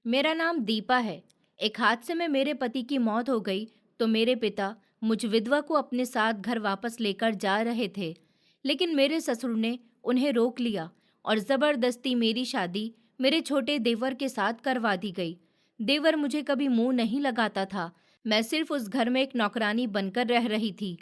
मेरा नाम दीपा है। एक हादसे में मेरे पति की मौत हो गई तो मेरे पिता मुझ विधवा को अपने साथ घर वापस लेकर जा रहे थे। लेकिन मेरे ससुर ने उन्हें रोक लिया और जबरदस्ती मेरी शादी मेरे छोटे देवर के साथ करवा दी गई। देवर मुझे कभी मुंह नहीं लगाता था। मैं सिर्फ उस घर में एक नौकरानी बनकर रह रही थी।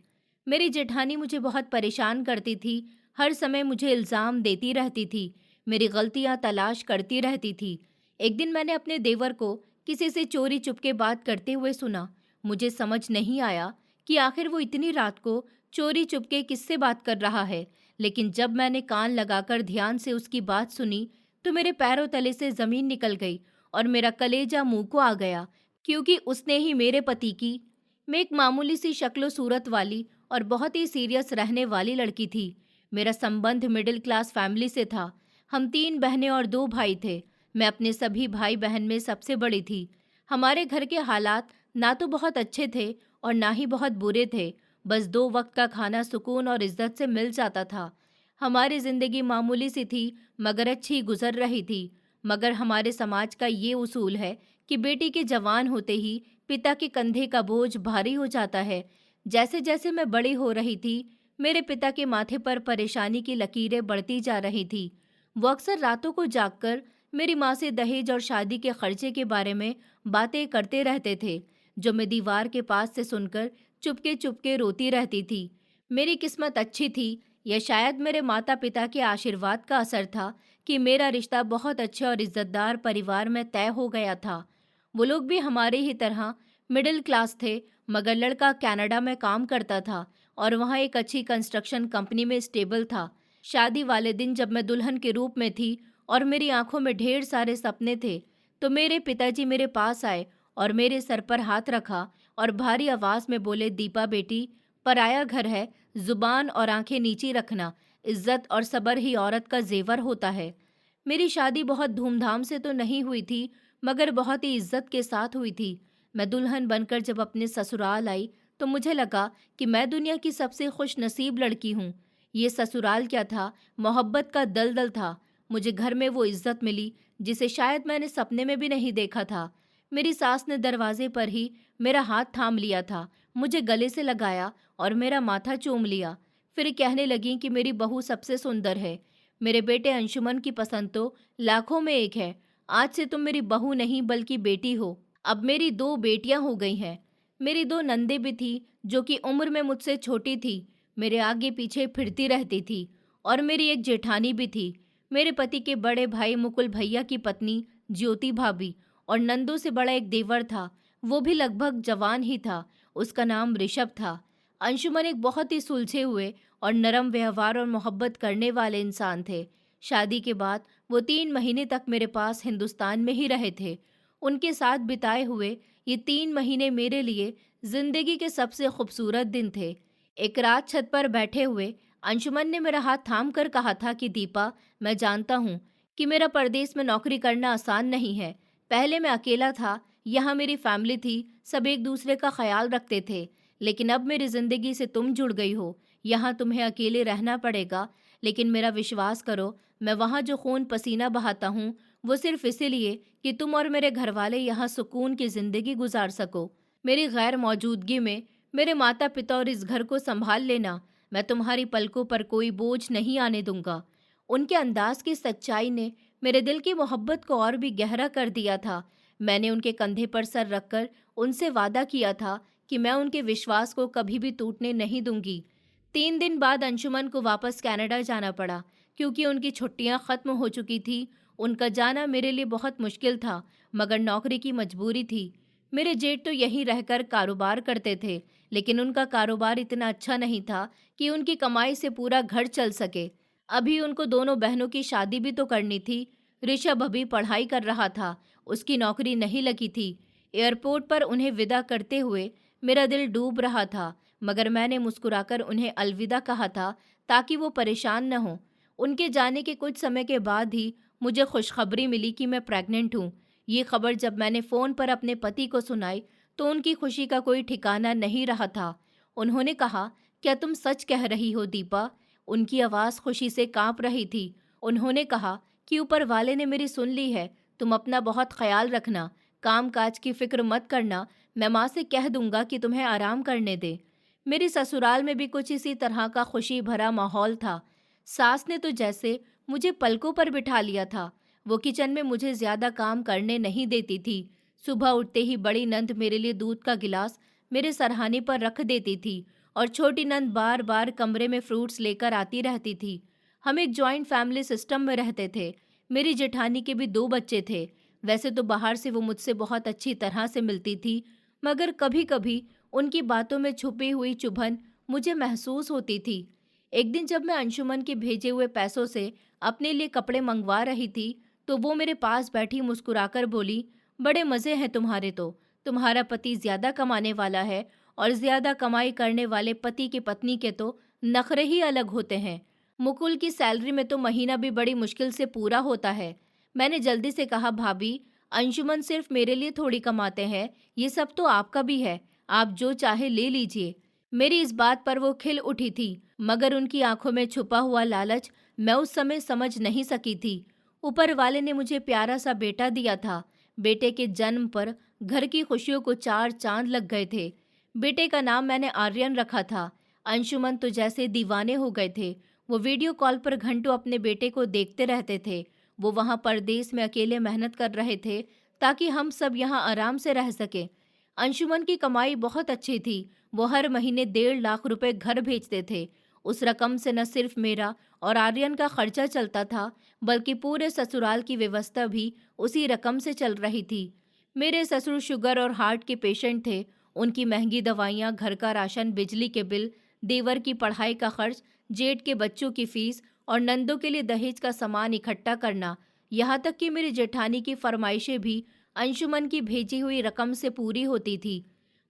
मेरी जेठानी मुझे बहुत परेशान करती थी। हर समय मुझे इल्जाम देती रहती थी। मेरी गलतियां तलाश करती रहती थी। एक दिन मैंने अपने देवर को किसी से चोरी चुपके बात करते हुए सुना। मुझे समझ नहीं आया कि आखिर वो इतनी रात को चोरी चुपके किससे बात कर रहा है। लेकिन जब मैंने कान लगाकर ध्यान से उसकी बात सुनी तो मेरे पैरों तले से जमीन निकल गई और मेरा कलेजा मुंह को आ गया, क्योंकि उसने ही मेरे पति की। मैं एक मामूली सी शक्लो सूरत वाली और बहुत ही सीरियस रहने वाली लड़की थी। मेरा संबंध मिडिल क्लास फैमिली से था। हम 3 बहनें और 2 भाई थे। मैं अपने सभी भाई बहन में सबसे बड़ी थी। हमारे घर के हालात ना तो बहुत अच्छे थे और ना ही बहुत बुरे थे। बस 2 वक्त का खाना सुकून और इज्जत से मिल जाता था। हमारी जिंदगी मामूली सी थी मगर अच्छी गुजर रही थी। मगर हमारे समाज का ये उसूल है कि बेटी के जवान होते ही पिता के कंधे का बोझ भारी हो जाता है। जैसे जैसे मैं बड़ी हो रही थी, मेरे पिता के माथे पर परेशानी की लकीरें बढ़ती जा रही थी। वो अक्सर रातों को जागकर मेरी माँ से दहेज और शादी के खर्चे के बारे में बातें करते रहते थे, जो मैं दीवार के पास से सुनकर चुपके चुपके रोती रहती थी। मेरी किस्मत अच्छी थी, या शायद मेरे माता पिता के आशीर्वाद का असर था कि मेरा रिश्ता बहुत अच्छे और इज्जतदार परिवार में तय हो गया था। वो लोग भी हमारे ही तरह मिडिल क्लास थे, मगर लड़का कनाडा में काम करता था और वहाँ एक अच्छी कंस्ट्रक्शन कंपनी में स्टेबल था। शादी वाले दिन जब मैं दुल्हन के रूप में थी और मेरी आंखों में ढेर सारे सपने थे, तो मेरे पिताजी मेरे पास आए और मेरे सर पर हाथ रखा और भारी आवाज में बोले, दीपा बेटी, पराया घर है, जुबान और आंखें नीची रखना। इज्जत और सब्र ही औरत का जेवर होता है। मेरी शादी बहुत धूमधाम से तो नहीं हुई थी, मगर बहुत ही इज्जत के साथ हुई थी। मैं दुल्हन बनकर जब अपने ससुराल आई तो मुझे लगा कि मैं दुनिया की सबसे खुश नसीब लड़की हूँ। ये ससुराल क्या था, मोहब्बत का दलदल था। मुझे घर में वो इज्जत मिली जिसे शायद मैंने सपने में भी नहीं देखा था। मेरी सास ने दरवाजे पर ही मेरा हाथ थाम लिया था, मुझे गले से लगाया और मेरा माथा चूम लिया। फिर कहने लगी कि मेरी बहू सबसे सुंदर है। मेरे बेटे अंशुमन की पसंद तो लाखों में एक है। आज से तुम मेरी बहू नहीं बल्कि बेटी हो। अब मेरी 2 बेटियां हो गई हैं। मेरी 2 नंदे भी थी जो कि उम्र में मुझसे छोटी थी, मेरे आगे पीछे फिरती रहती थी। और मेरी एक जेठानी भी थी, मेरे पति के बड़े भाई मुकुल भैया की पत्नी ज्योति भाभी। और नंदों से बड़ा एक देवर था, वो भी लगभग जवान ही था। उसका नाम ऋषभ था। अंशुमन एक बहुत ही सुलझे हुए और नरम व्यवहार और मोहब्बत करने वाले इंसान थे। शादी के बाद वो 3 महीने तक मेरे पास हिंदुस्तान में ही रहे थे। उनके साथ बिताए हुए ये 3 महीने मेरे लिए जिंदगी के सबसे खूबसूरत दिन थे। एक रात छत पर बैठे हुए अंशुमन ने मेरा हाथ थाम कर कहा था कि दीपा, मैं जानता हूँ कि मेरा परदेश में नौकरी करना आसान नहीं है। पहले मैं अकेला था, यहाँ मेरी फैमिली थी, सब एक दूसरे का ख्याल रखते थे। लेकिन अब मेरी जिंदगी से तुम जुड़ गई हो, यहाँ तुम्हें अकेले रहना पड़ेगा। लेकिन मेरा विश्वास करो, मैं वहाँ जो खून पसीना बहाता हूँ वो सिर्फ इसीलिए कि तुम और मेरे घरवाले यहाँ सुकून की जिंदगी गुजार सको। मेरी गैर मौजूदगी में मेरे माता पिता और इस घर को संभाल लेना। मैं तुम्हारी पलकों पर कोई बोझ नहीं आने दूंगा। उनके अंदाज की सच्चाई ने मेरे दिल की मोहब्बत को और भी गहरा कर दिया था। मैंने उनके कंधे पर सर रखकर उनसे वादा किया था कि मैं उनके विश्वास को कभी भी टूटने नहीं दूंगी। 3 दिन बाद अंशुमन को वापस कनाडा जाना पड़ा, क्योंकि उनकी छुट्टियां खत्म हो चुकी थी। उनका जाना मेरे लिए बहुत मुश्किल था, मगर नौकरी की मजबूरी थी। मेरे जेठ तो यहीं रहकर कारोबार करते थे, लेकिन उनका कारोबार इतना अच्छा नहीं था कि उनकी कमाई से पूरा घर चल सके। अभी उनको दोनों बहनों की शादी भी तो करनी थी। ऋषभ अभी पढ़ाई कर रहा था, उसकी नौकरी नहीं लगी थी। एयरपोर्ट पर उन्हें विदा करते हुए मेरा दिल डूब रहा था, मगर मैंने मुस्कुराकर उन्हें अलविदा कहा था ताकि वो परेशान न हो। उनके जाने के कुछ समय के बाद ही मुझे खुशखबरी मिली कि मैं प्रेग्नेंट हूँ। ये खबर जब मैंने फ़ोन पर अपने पति को सुनाई तो उनकी खुशी का कोई ठिकाना नहीं रहा था। उन्होंने कहा, क्या तुम सच कह रही हो दीपा? उनकी आवाज़ खुशी से कांप रही थी। उन्होंने कहा कि ऊपर वाले ने मेरी सुन ली है, तुम अपना बहुत ख्याल रखना, काम काज की फिक्र मत करना, मैं माँ से कह दूंगा कि तुम्हें आराम करने दे। मेरी ससुराल में भी कुछ इसी तरह का खुशी भरा माहौल था। सास ने तो जैसे मुझे पलकों पर बिठा लिया था। वो किचन में मुझे ज्यादा काम करने नहीं देती थी। सुबह उठते ही बड़ी नंद मेरे लिए दूध का गिलास मेरे सरहाने पर रख देती थी और छोटी नंद बार बार कमरे में फ्रूट्स लेकर आती रहती थी। हम एक जॉइंट फैमिली सिस्टम में रहते थे। मेरी जेठानी के भी 2 बच्चे थे। वैसे तो बाहर से वो मुझसे बहुत अच्छी तरह से मिलती थी, मगर कभी कभी उनकी बातों में छुपी हुई चुभन मुझे महसूस होती थी। एक दिन जब मैं अंशुमन के भेजे हुए पैसों से अपने लिए कपड़े मंगवा रही थी, तो वो मेरे पास बैठी मुस्कुराकर बोली, बड़े मज़े हैं तुम्हारे तो। तुम्हारा पति ज़्यादा कमाने वाला है और ज़्यादा कमाई करने वाले पति की पत्नी के तो नखरे ही अलग होते हैं। मुकुल की सैलरी में तो महीना भी बड़ी मुश्किल से पूरा होता है। मैंने जल्दी से कहा, भाभी, अंशुमन सिर्फ मेरे लिए थोड़ी कमाते हैं, ये सब तो आपका भी है। आप जो चाहे ले लीजिए। मेरी इस बात पर वो खिल उठी थी, मगर उनकी आंखों में छुपा हुआ लालच मैं उस समय समझ नहीं सकी थी। ऊपर वाले ने मुझे प्यारा सा बेटा दिया था। बेटे के जन्म पर घर की खुशियों को 4 चांद लग गए थे। बेटे का नाम मैंने आर्यन रखा था। अंशुमन तो जैसे दीवाने हो गए थे। वो वीडियो कॉल पर घंटों अपने बेटे को देखते रहते थे। वो वहाँ परदेश में अकेले मेहनत कर रहे थे ताकि हम सब यहाँ आराम से रह सके। अंशुमन की कमाई बहुत अच्छी थी। वो हर महीने 1.5 लाख रुपए घर भेजते थे। उस रकम से न सिर्फ मेरा और आर्यन का खर्चा चलता था, बल्कि पूरे ससुराल की व्यवस्था भी उसी रकम से चल रही थी। मेरे ससुर शुगर और हार्ट के पेशेंट थे। उनकी महंगी दवाइयाँ, घर का राशन, बिजली के बिल, देवर की पढ़ाई का खर्च, जेठ के बच्चों की फीस और नंदों के लिए दहेज का सामान इकट्ठा करना, यहाँ तक कि मेरी जेठानी की फरमाइशें भी अंशुमन की भेजी हुई रकम से पूरी होती थी।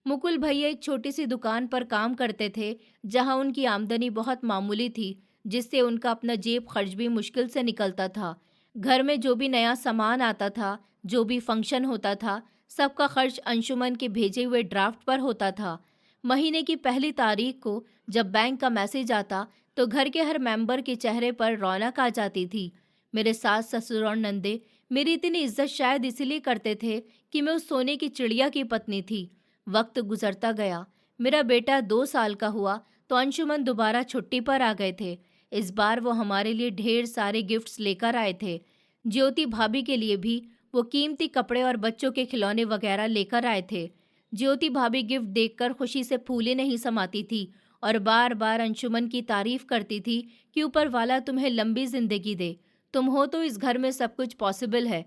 मुकुल भैया एक छोटी सी दुकान पर काम करते थे, जहां उनकी आमदनी बहुत मामूली थी, जिससे उनका अपना जेब खर्च भी मुश्किल से निकलता था। घर में जो भी नया सामान आता था, जो भी फंक्शन होता था, सबका खर्च अंशुमन के भेजे हुए ड्राफ्ट पर होता था। महीने की पहली तारीख को जब बैंक का मैसेज आता, तो घर के हर मेंबर के चेहरे पर रौनक आ जाती थी। मेरे सास ससुर और नंदे मेरी इतनी इज्जत शायद इसलिए करते थे कि मैं उस सोने की चिड़िया की पत्नी थी। वक्त गुजरता गया। मेरा बेटा 2 साल का हुआ तो अंशुमन दोबारा छुट्टी पर आ गए थे। इस बार वो हमारे लिए ढेर सारे गिफ्ट्स लेकर आए थे। ज्योति भाभी के लिए भी वो कीमती कपड़े और बच्चों के खिलौने वगैरह लेकर आए थे। ज्योति भाभी गिफ्ट देखकर खुशी से फूले नहीं समाती थी और बार बार अंशुमन की तारीफ करती थी कि ऊपर वाला तुम्हें लंबी जिंदगी दे, तुम हो तो इस घर में सब कुछ पॉसिबल है।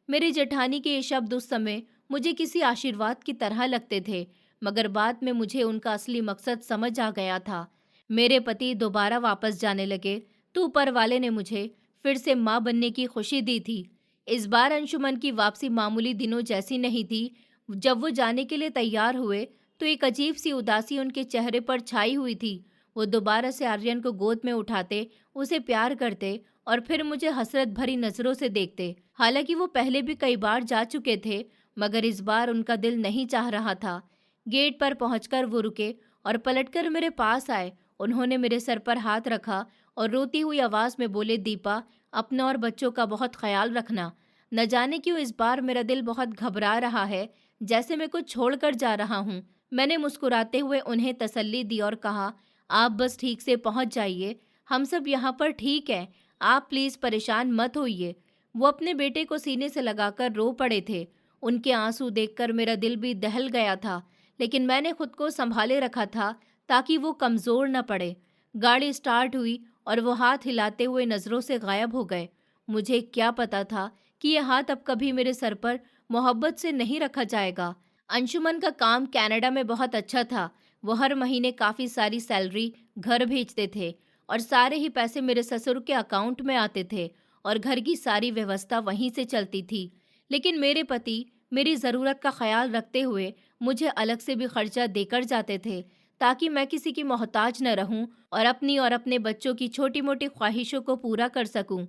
मेरी जेठानी के ये शब्द उस समय मुझे किसी आशीर्वाद की तरह लगते थे, मगर बाद में मुझे उनका असली मकसद समझ आ गया था। मेरे पति दोबारा वापस जाने लगे तो ऊपर वाले ने मुझे फिर से माँ बनने की खुशी दी थी। इस बार अंशुमन की वापसी मामूली दिनों जैसी नहीं थी। जब वो जाने के लिए तैयार हुए तो एक अजीब सी उदासी उनके चेहरे पर छाई हुई थी। वो दोबारा से आर्यन को गोद में उठाते, उसे प्यार करते और फिर मुझे हसरत भरी नजरों से देखते। हालांकि वो पहले भी कई बार जा चुके थे, मगर इस बार उनका दिल नहीं चाह रहा था। गेट पर पहुंचकर वो रुके और पलटकर मेरे पास आए। उन्होंने मेरे सर पर हाथ रखा और रोती हुई आवाज में बोले, दीपा, अपना और बच्चों का बहुत ख्याल रखना। न जाने क्यों इस बार मेरा दिल बहुत घबरा रहा है, जैसे मैं कुछ छोड़कर जा रहा हूँ। मैंने मुस्कुराते हुए उन्हें तसल्ली दी और कहा, आप बस ठीक से पहुंच जाइए, हम सब यहाँ पर ठीक हैं, आप प्लीज परेशान मत होइए। वो अपने बेटे को सीने से लगाकर रो पड़े थे। उनके आंसू देखकर मेरा दिल भी दहल गया था, लेकिन मैंने खुद को संभाले रखा था ताकि वो कमजोर न पड़े। गाड़ी स्टार्ट हुई और वो हाथ हिलाते हुए नजरों से गायब हो गए। मुझे क्या पता था कि ये हाथ अब कभी मेरे सर पर मोहब्बत से नहीं रखा जाएगा। अंशुमन का काम कनाडा में बहुत अच्छा था। वो हर महीने काफ़ी सारी सैलरी घर भेजते थे और सारे ही पैसे मेरे ससुर के अकाउंट में आते थे और घर की सारी व्यवस्था वहीं से चलती थी। लेकिन मेरे पति मेरी ज़रूरत का ख्याल रखते हुए मुझे अलग से भी खर्चा देकर जाते थे, ताकि मैं किसी की मोहताज न रहूं और अपनी और अपने बच्चों की छोटी मोटी ख्वाहिशों को पूरा कर सकूं।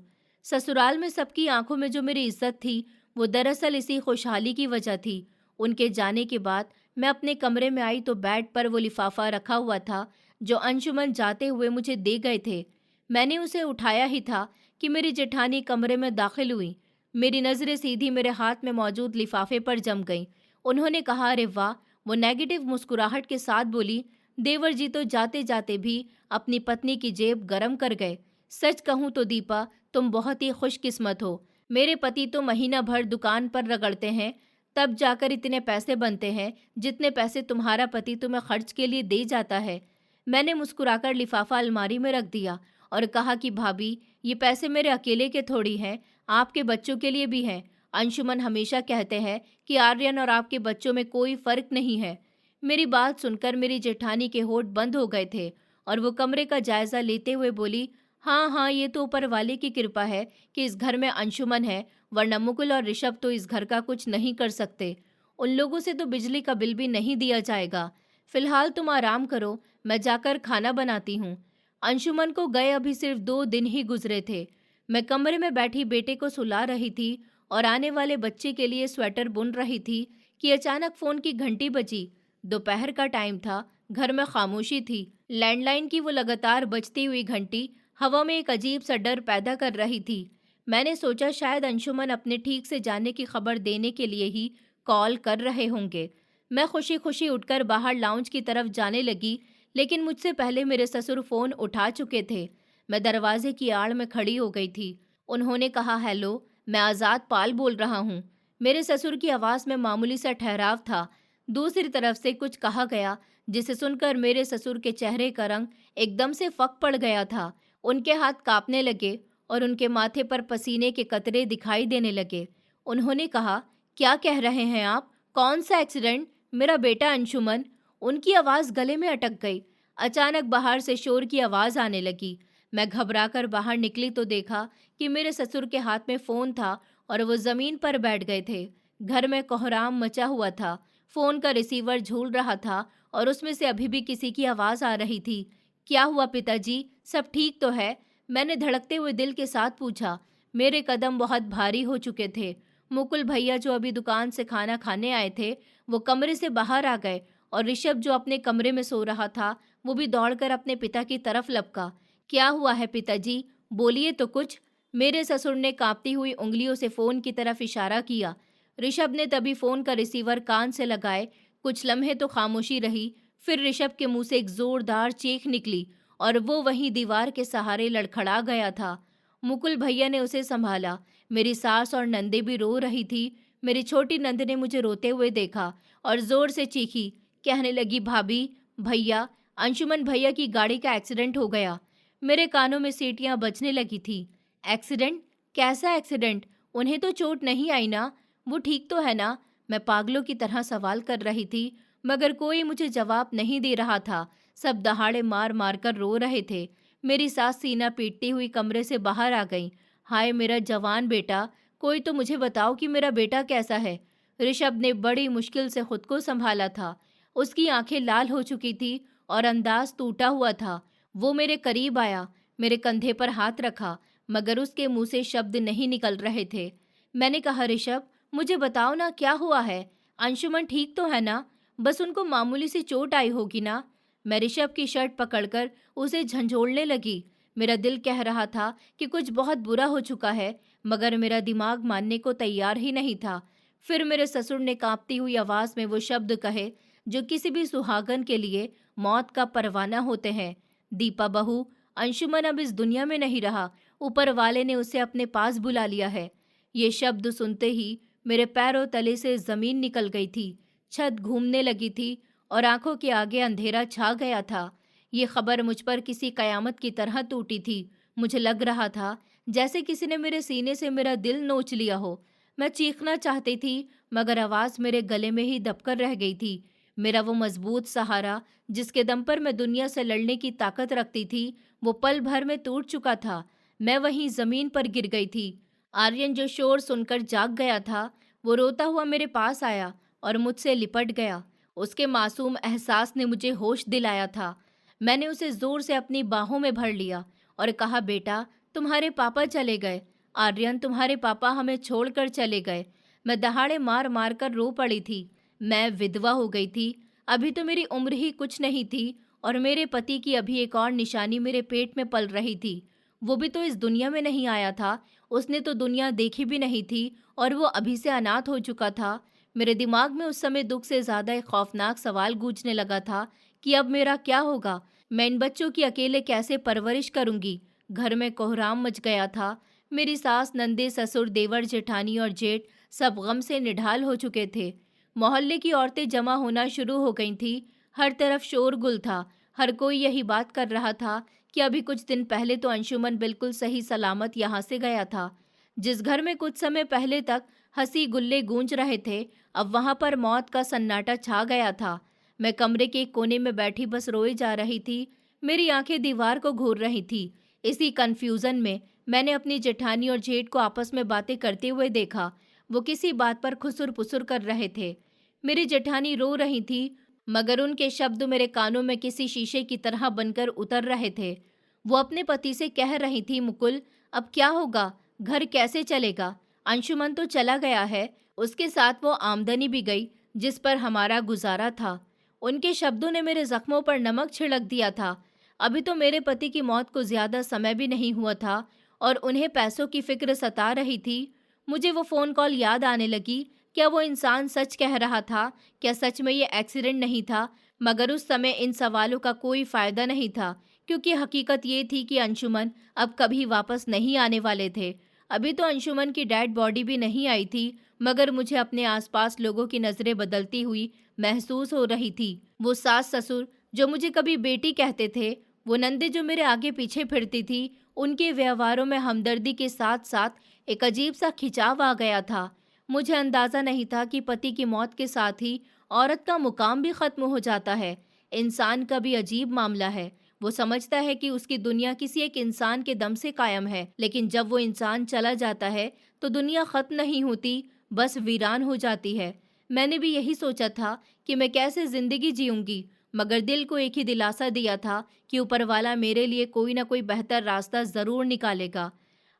ससुराल में सबकी आंखों में जो मेरी इज्जत थी, वो दरअसल इसी खुशहाली की वजह थी। उनके जाने के बाद मैं अपने कमरे में आई तो बेड पर वो लिफाफा रखा हुआ था जो अंशुमन जाते हुए मुझे दे गए थे। मैंने उसे उठाया ही था कि मेरी जेठानी कमरे में दाखिल हुई। मेरी नज़रें सीधी मेरे हाथ में मौजूद लिफाफे पर जम गईं। उन्होंने कहा, अरे वाह! वो नेगेटिव मुस्कुराहट के साथ बोली, देवर जी तो जाते जाते भी अपनी पत्नी की जेब गरम कर गए। सच कहूँ तो दीपा, तुम बहुत ही खुशकिस्मत हो। मेरे पति तो महीना भर दुकान पर रगड़ते हैं, तब जाकर इतने पैसे बनते हैं जितने पैसे तुम्हारा पति तुम्हें खर्च के लिए दे जाता है। मैंने मुस्कुराकर लिफाफा अलमारी में रख दिया और कहा कि भाभी, ये पैसे मेरे अकेले के थोड़ी हैं, आपके बच्चों के लिए भी हैं। अंशुमन हमेशा कहते हैं कि आर्यन और आपके बच्चों में कोई फर्क नहीं है। मेरी बात सुनकर मेरी जेठानी के होंठ बंद हो गए थे और वो कमरे का जायजा लेते हुए बोली, हाँ हाँ, ये तो ऊपर वाले की कृपा है कि इस घर में अंशुमन है, वरना मुकुल और ऋषभ तो इस घर का कुछ नहीं कर सकते। उन लोगों से तो बिजली का बिल भी नहीं दिया जाएगा। फिलहाल तुम आराम करो, मैं जाकर खाना बनाती हूँ। अंशुमन को गए अभी सिर्फ 2 दिन ही गुजरे थे। मैं कमरे में बैठी बेटे को सुला रही थी और आने वाले बच्चे के लिए स्वेटर बुन रही थी कि अचानक फोन की घंटी बजी। दोपहर का टाइम था, घर में खामोशी थी। लैंडलाइन की वो लगातार बजती हुई घंटी हवा में एक अजीब सा डर पैदा कर रही थी। मैंने सोचा शायद अंशुमन अपने ठीक से जाने की खबर देने के लिए ही कॉल कर रहे होंगे। मैं खुशी खुशी उठकर बाहर लाउंज की तरफ जाने लगी, लेकिन मुझसे पहले मेरे ससुर फोन उठा चुके थे। मैं दरवाजे की आड़ में खड़ी हो गई थी। उन्होंने कहा, हेलो, मैं आज़ाद पाल बोल रहा हूँ। मेरे ससुर की आवाज़ में मामूली सा ठहराव था। दूसरी तरफ से कुछ कहा गया जिसे सुनकर मेरे ससुर के चेहरे का रंग एकदम से फक पड़ गया था। उनके हाथ कांपने लगे और उनके माथे पर पसीने के कतरे दिखाई देने लगे। उन्होंने कहा, क्या कह रहे हैं आप? कौन सा एक्सीडेंट? मेरा बेटा अंशुमन। उनकी आवाज़ गले में अटक गई। अचानक बाहर से शोर की आवाज़ आने लगी। मैं घबराकर बाहर निकली तो देखा कि मेरे ससुर के हाथ में फ़ोन था और वो ज़मीन पर बैठ गए थे। घर में कोहराम मचा हुआ था। फ़ोन का रिसीवर झूल रहा था और उसमें से अभी भी किसी की आवाज़ आ रही थी। क्या हुआ पिताजी, सब ठीक तो है? मैंने धड़कते हुए दिल के साथ पूछा। मेरे कदम बहुत भारी हो चुके थे। मुकुल भैया जो अभी दुकान से खाना खाने आए थे, वो कमरे से बाहर आ गए और ऋषभ जो अपने कमरे में सो रहा था, वो भी दौड़कर अपने पिता की तरफ लपका। क्या हुआ है पिताजी? बोलिए तो कुछ। मेरे ससुर ने कांपती हुई उंगलियों से फोन की तरफ इशारा किया। ऋषभ ने तभी फोन का रिसीवर कान से लगाए। कुछ लम्हे तो खामोशी रही, फिर ऋषभ के मुंह से एक जोरदार चीख निकली और वो वहीं दीवार के सहारे लड़खड़ा गया था। मुकुल भैया ने उसे संभाला। मेरी सास और नंदे भी रो रही थी। मेरी छोटी नंद ने मुझे रोते हुए देखा और जोर से चीखी, कहने लगी, भाभी, भैया, अंशुमन भैया की गाड़ी का एक्सीडेंट हो गया। मेरे कानों में सीटियां बजने लगी थी। एक्सीडेंट? कैसा एक्सीडेंट? उन्हें तो चोट नहीं आई ना? वो ठीक तो है ना? मैं पागलों की तरह सवाल कर रही थी, मगर कोई मुझे जवाब नहीं दे रहा था। सब दहाड़े मार मार कर रो रहे थे। मेरी सास सीना पीटती हुई कमरे से बाहर आ गई। हाय मेरा जवान बेटा, कोई तो मुझे बताओ कि मेरा बेटा कैसा है। ऋषभ ने बड़ी मुश्किल से खुद को संभाला था। उसकी आंखें लाल हो चुकी थी और अंदाज टूटा हुआ था। वो मेरे करीब आया, मेरे कंधे पर हाथ रखा, मगर उसके मुंह से शब्द नहीं निकल रहे थे। मैंने कहा, ऋषभ, मुझे बताओ ना, क्या हुआ है? अंशुमन ठीक तो है ना? बस उनको मामूली सी चोट आई होगी ना? मैं ऋषभ की शर्ट पकड़कर उसे झंझोड़ने लगी। मेरा दिल कह रहा था कि कुछ बहुत बुरा हो चुका है, मगर मेरा दिमाग मानने को तैयार ही नहीं था। फिर मेरे ससुर ने कांपती हुई आवाज में वो शब्द कहे जो किसी भी सुहागन के लिए मौत का परवाना होते हैं। दीपा बहू, अंशुमन अब इस दुनिया में नहीं रहा। ऊपर वाले ने उसे अपने पास बुला लिया है। ये शब्द सुनते ही मेरे पैरों तले से जमीन निकल गई थी। छत घूमने लगी थी और आंखों के आगे अंधेरा छा गया था। ये खबर मुझ पर किसी कयामत की तरह टूटी थी। मुझे लग रहा था जैसे किसी ने मेरे सीने से मेरा दिल नोच लिया हो। मैं चीखना चाहती थी, मगर आवाज़ मेरे गले में ही दबकर रह गई थी। मेरा वो मजबूत सहारा, जिसके दम पर मैं दुनिया से लड़ने की ताकत रखती थी, वो पल भर में टूट चुका था। मैं वहीं जमीन पर गिर गई थी। आर्यन जो शोर सुनकर जाग गया था, वो रोता हुआ मेरे पास आया और मुझसे लिपट गया। उसके मासूम एहसास ने मुझे होश दिलाया था। मैंने उसे जोर से अपनी बाहों में भर लिया और कहा, बेटा, तुम्हारे पापा चले गए। आर्यन, तुम्हारे पापा हमें छोड़कर चले गए। मैं दहाड़े मार मार कर रो पड़ी थी। मैं विधवा हो गई थी। अभी तो मेरी उम्र ही कुछ नहीं थी और मेरे पति की अभी एक और निशानी मेरे पेट में पल रही थी। वो भी तो इस दुनिया में नहीं आया था उसने तो दुनिया देखी भी नहीं थी और वो अभी से अनाथ हो चुका था। मेरे दिमाग में उस समय दुख से ज़्यादा एक खौफनाक सवाल गूंजने लगा था कि अब मेरा क्या होगा? मैं इन बच्चों की अकेले कैसे परवरिश करूंगी? घर में कोहराम मच गया था। मेरी सास, नंदे, ससुर, देवर, जेठानी और जेठ सब गम से निढाल हो चुके थे। मोहल्ले की औरतें जमा होना शुरू हो गई थी। हर तरफ शोरगुल था। हर कोई यही बात कर रहा था कि अभी कुछ दिन पहले तो अंशुमन बिल्कुल सही सलामत यहाँ से गया था। जिस घर में कुछ समय पहले तक हंसी गुल्ले गूंज रहे थे, अब वहां पर मौत का सन्नाटा छा गया था। मैं कमरे के एक कोने में बैठी बस रोए जा रही थी। मेरी आंखें दीवार को घूर रही थी। इसी कंफ्यूजन में मैंने अपनी जेठानी और जेठ को आपस में बातें करते हुए देखा। वो किसी बात पर खुसुर पुसुर कर रहे थे। मेरी जेठानी रो रही थी, मगर उनके शब्द मेरे कानों में किसी शीशे की तरह बनकर उतर रहे थे। वो अपने पति से कह रही थी, मुकुल, अब क्या होगा? घर कैसे चलेगा? अंशुमन तो चला गया है, उसके साथ वो आमदनी भी गई जिस पर हमारा गुजारा था। उनके शब्दों ने मेरे जख्मों पर नमक छिड़क दिया था। अभी तो मेरे पति की मौत को ज्यादा समय भी नहीं हुआ था और उन्हें पैसों की फिक्र सता रही थी। मुझे वो फोन कॉल याद आने लगी। क्या वो इंसान सच कह रहा था? क्या सच में ये एक्सीडेंट नहीं था? मगर उस समय इन सवालों का कोई फायदा नहीं था, क्योंकि हकीकत ये थी कि अंशुमन अब कभी वापस नहीं आने वाले थे। अभी तो अंशुमन की डेड बॉडी भी नहीं आई थी, मगर मुझे अपने आसपास लोगों की नज़रें बदलती हुई महसूस हो रही थी। वो सास ससुर जो मुझे कभी बेटी कहते थे, वो नंदे जो मेरे आगे पीछे फिरती थी, उनके व्यवहारों में हमदर्दी के साथ साथ एक अजीब सा खिंचाव आ गया था। मुझे अंदाज़ा नहीं था कि पति की मौत के साथ ही औरत का मुकाम भी ख़त्म हो जाता है। इंसान का भी अजीब मामला है। वो समझता है कि उसकी दुनिया किसी एक इंसान के दम से कायम है, लेकिन जब वो इंसान चला जाता है तो दुनिया ख़त्म नहीं होती, बस वीरान हो जाती है। मैंने भी यही सोचा था कि मैं कैसे ज़िंदगी जीऊँगी, मगर दिल को एक ही दिलासा दिया था कि ऊपर वाला मेरे लिए कोई ना कोई बेहतर रास्ता ज़रूर निकालेगा।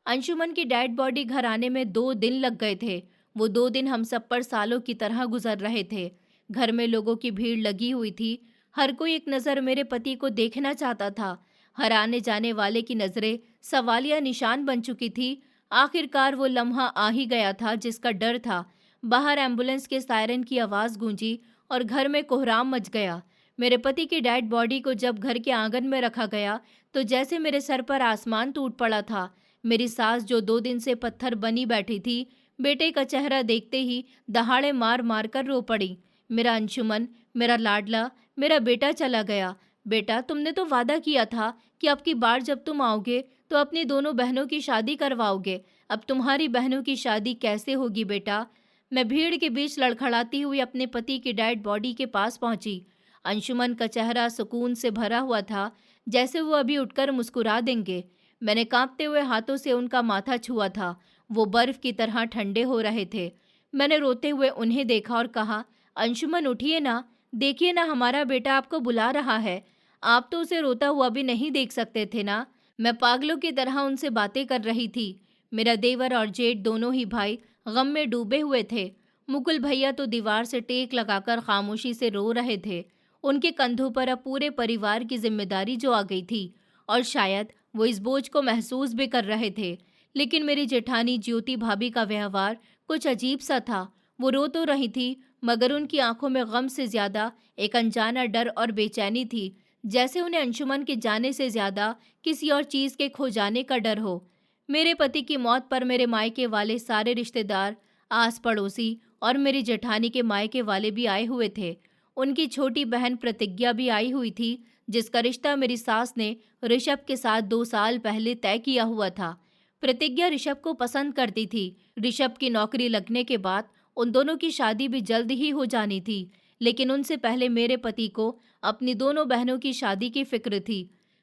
अंशुमन की डेड बॉडी घर आने में 2 दिन लग गए थे। वो 2 दिन हम सब पर सालों की तरह गुजर रहे थे। घर में लोगों की भीड़ लगी हुई थी। हर कोई एक नज़र मेरे पति को देखना चाहता था। हर आने जाने वाले की नज़रें सवालिया निशान बन चुकी थी। आखिरकार वो लम्हा आ ही गया था जिसका डर था। बाहर एम्बुलेंस के सायरन की आवाज़ गूंजी और घर में कोहराम मच गया। मेरे पति की डेड बॉडी को जब घर के आंगन में रखा गया तो जैसे मेरे सर पर आसमान टूट पड़ा था। मेरी सास जो 2 दिन से पत्थर बनी बैठी थी, बेटे का चेहरा देखते ही दहाड़े मार मार कर रो पड़ी। मेरा अंशुमन, मेरा लाडला, मेरा बेटा चला गया। बेटा, तुमने तो वादा किया था कि अब की बार जब तुम आओगे तो अपनी दोनों बहनों की शादी करवाओगे। अब तुम्हारी बहनों की शादी कैसे होगी बेटा? मैं भीड़ के बीच लड़खड़ाती हुई अपने पति की डेड बॉडी के पास पहुंची। अंशुमन का चेहरा सुकून से भरा हुआ था, जैसे वो अभी उठकर मुस्कुरा देंगे। मैंने कांपते हुए हाथों से उनका माथा छुआ था। वो बर्फ की तरह ठंडे हो रहे थे। मैंने रोते हुए उन्हें देखा और कहा, अंशुमन उठिए ना, देखिए ना, हमारा बेटा आपको बुला रहा है। आप तो उसे रोता हुआ भी नहीं देख सकते थे ना? मैं पागलों की तरह उनसे बातें कर रही थी। मेरा देवर और जेठ दोनों ही भाई गम में डूबे हुए थे। मुकुल भैया तो दीवार से टेक लगाकर खामोशी से रो रहे थे। उनके कंधों पर अब पूरे परिवार की जिम्मेदारी जो आ गई थी, और शायद वो इस बोझ को महसूस भी कर रहे थे। लेकिन मेरी जेठानी ज्योति भाभी का व्यवहार कुछ अजीब सा था। वो रो तो रही थी, मगर उनकी आंखों में गम से ज्यादा एक अनजाना डर और बेचैनी थी, जैसे उन्हें अंशुमन के जाने से ज्यादा किसी और चीज के खो जाने का डर हो। मेरे पति की मौत पर मेरे मायके वाले सारे रिश्तेदार, आस पड़ोसी और मेरी जेठानी के मायके वाले भी आए हुए थे। उनकी छोटी बहन प्रतिज्ञा भी आई हुई थी, जिसका रिश्ता मेरी सास ने ऋषभ के साथ 2 साल पहले तय किया हुआ था। प्रतिज्ञा ऋषभ को पसंद करती थी। ऋषभ की नौकरी लगने के बाद उन दोनों की शादी भी जल्द ही हो जानी थी, लेकिन उनसे पहले मेरे पति को अपनी दोनों बहनों की शादी की फिक्र थी।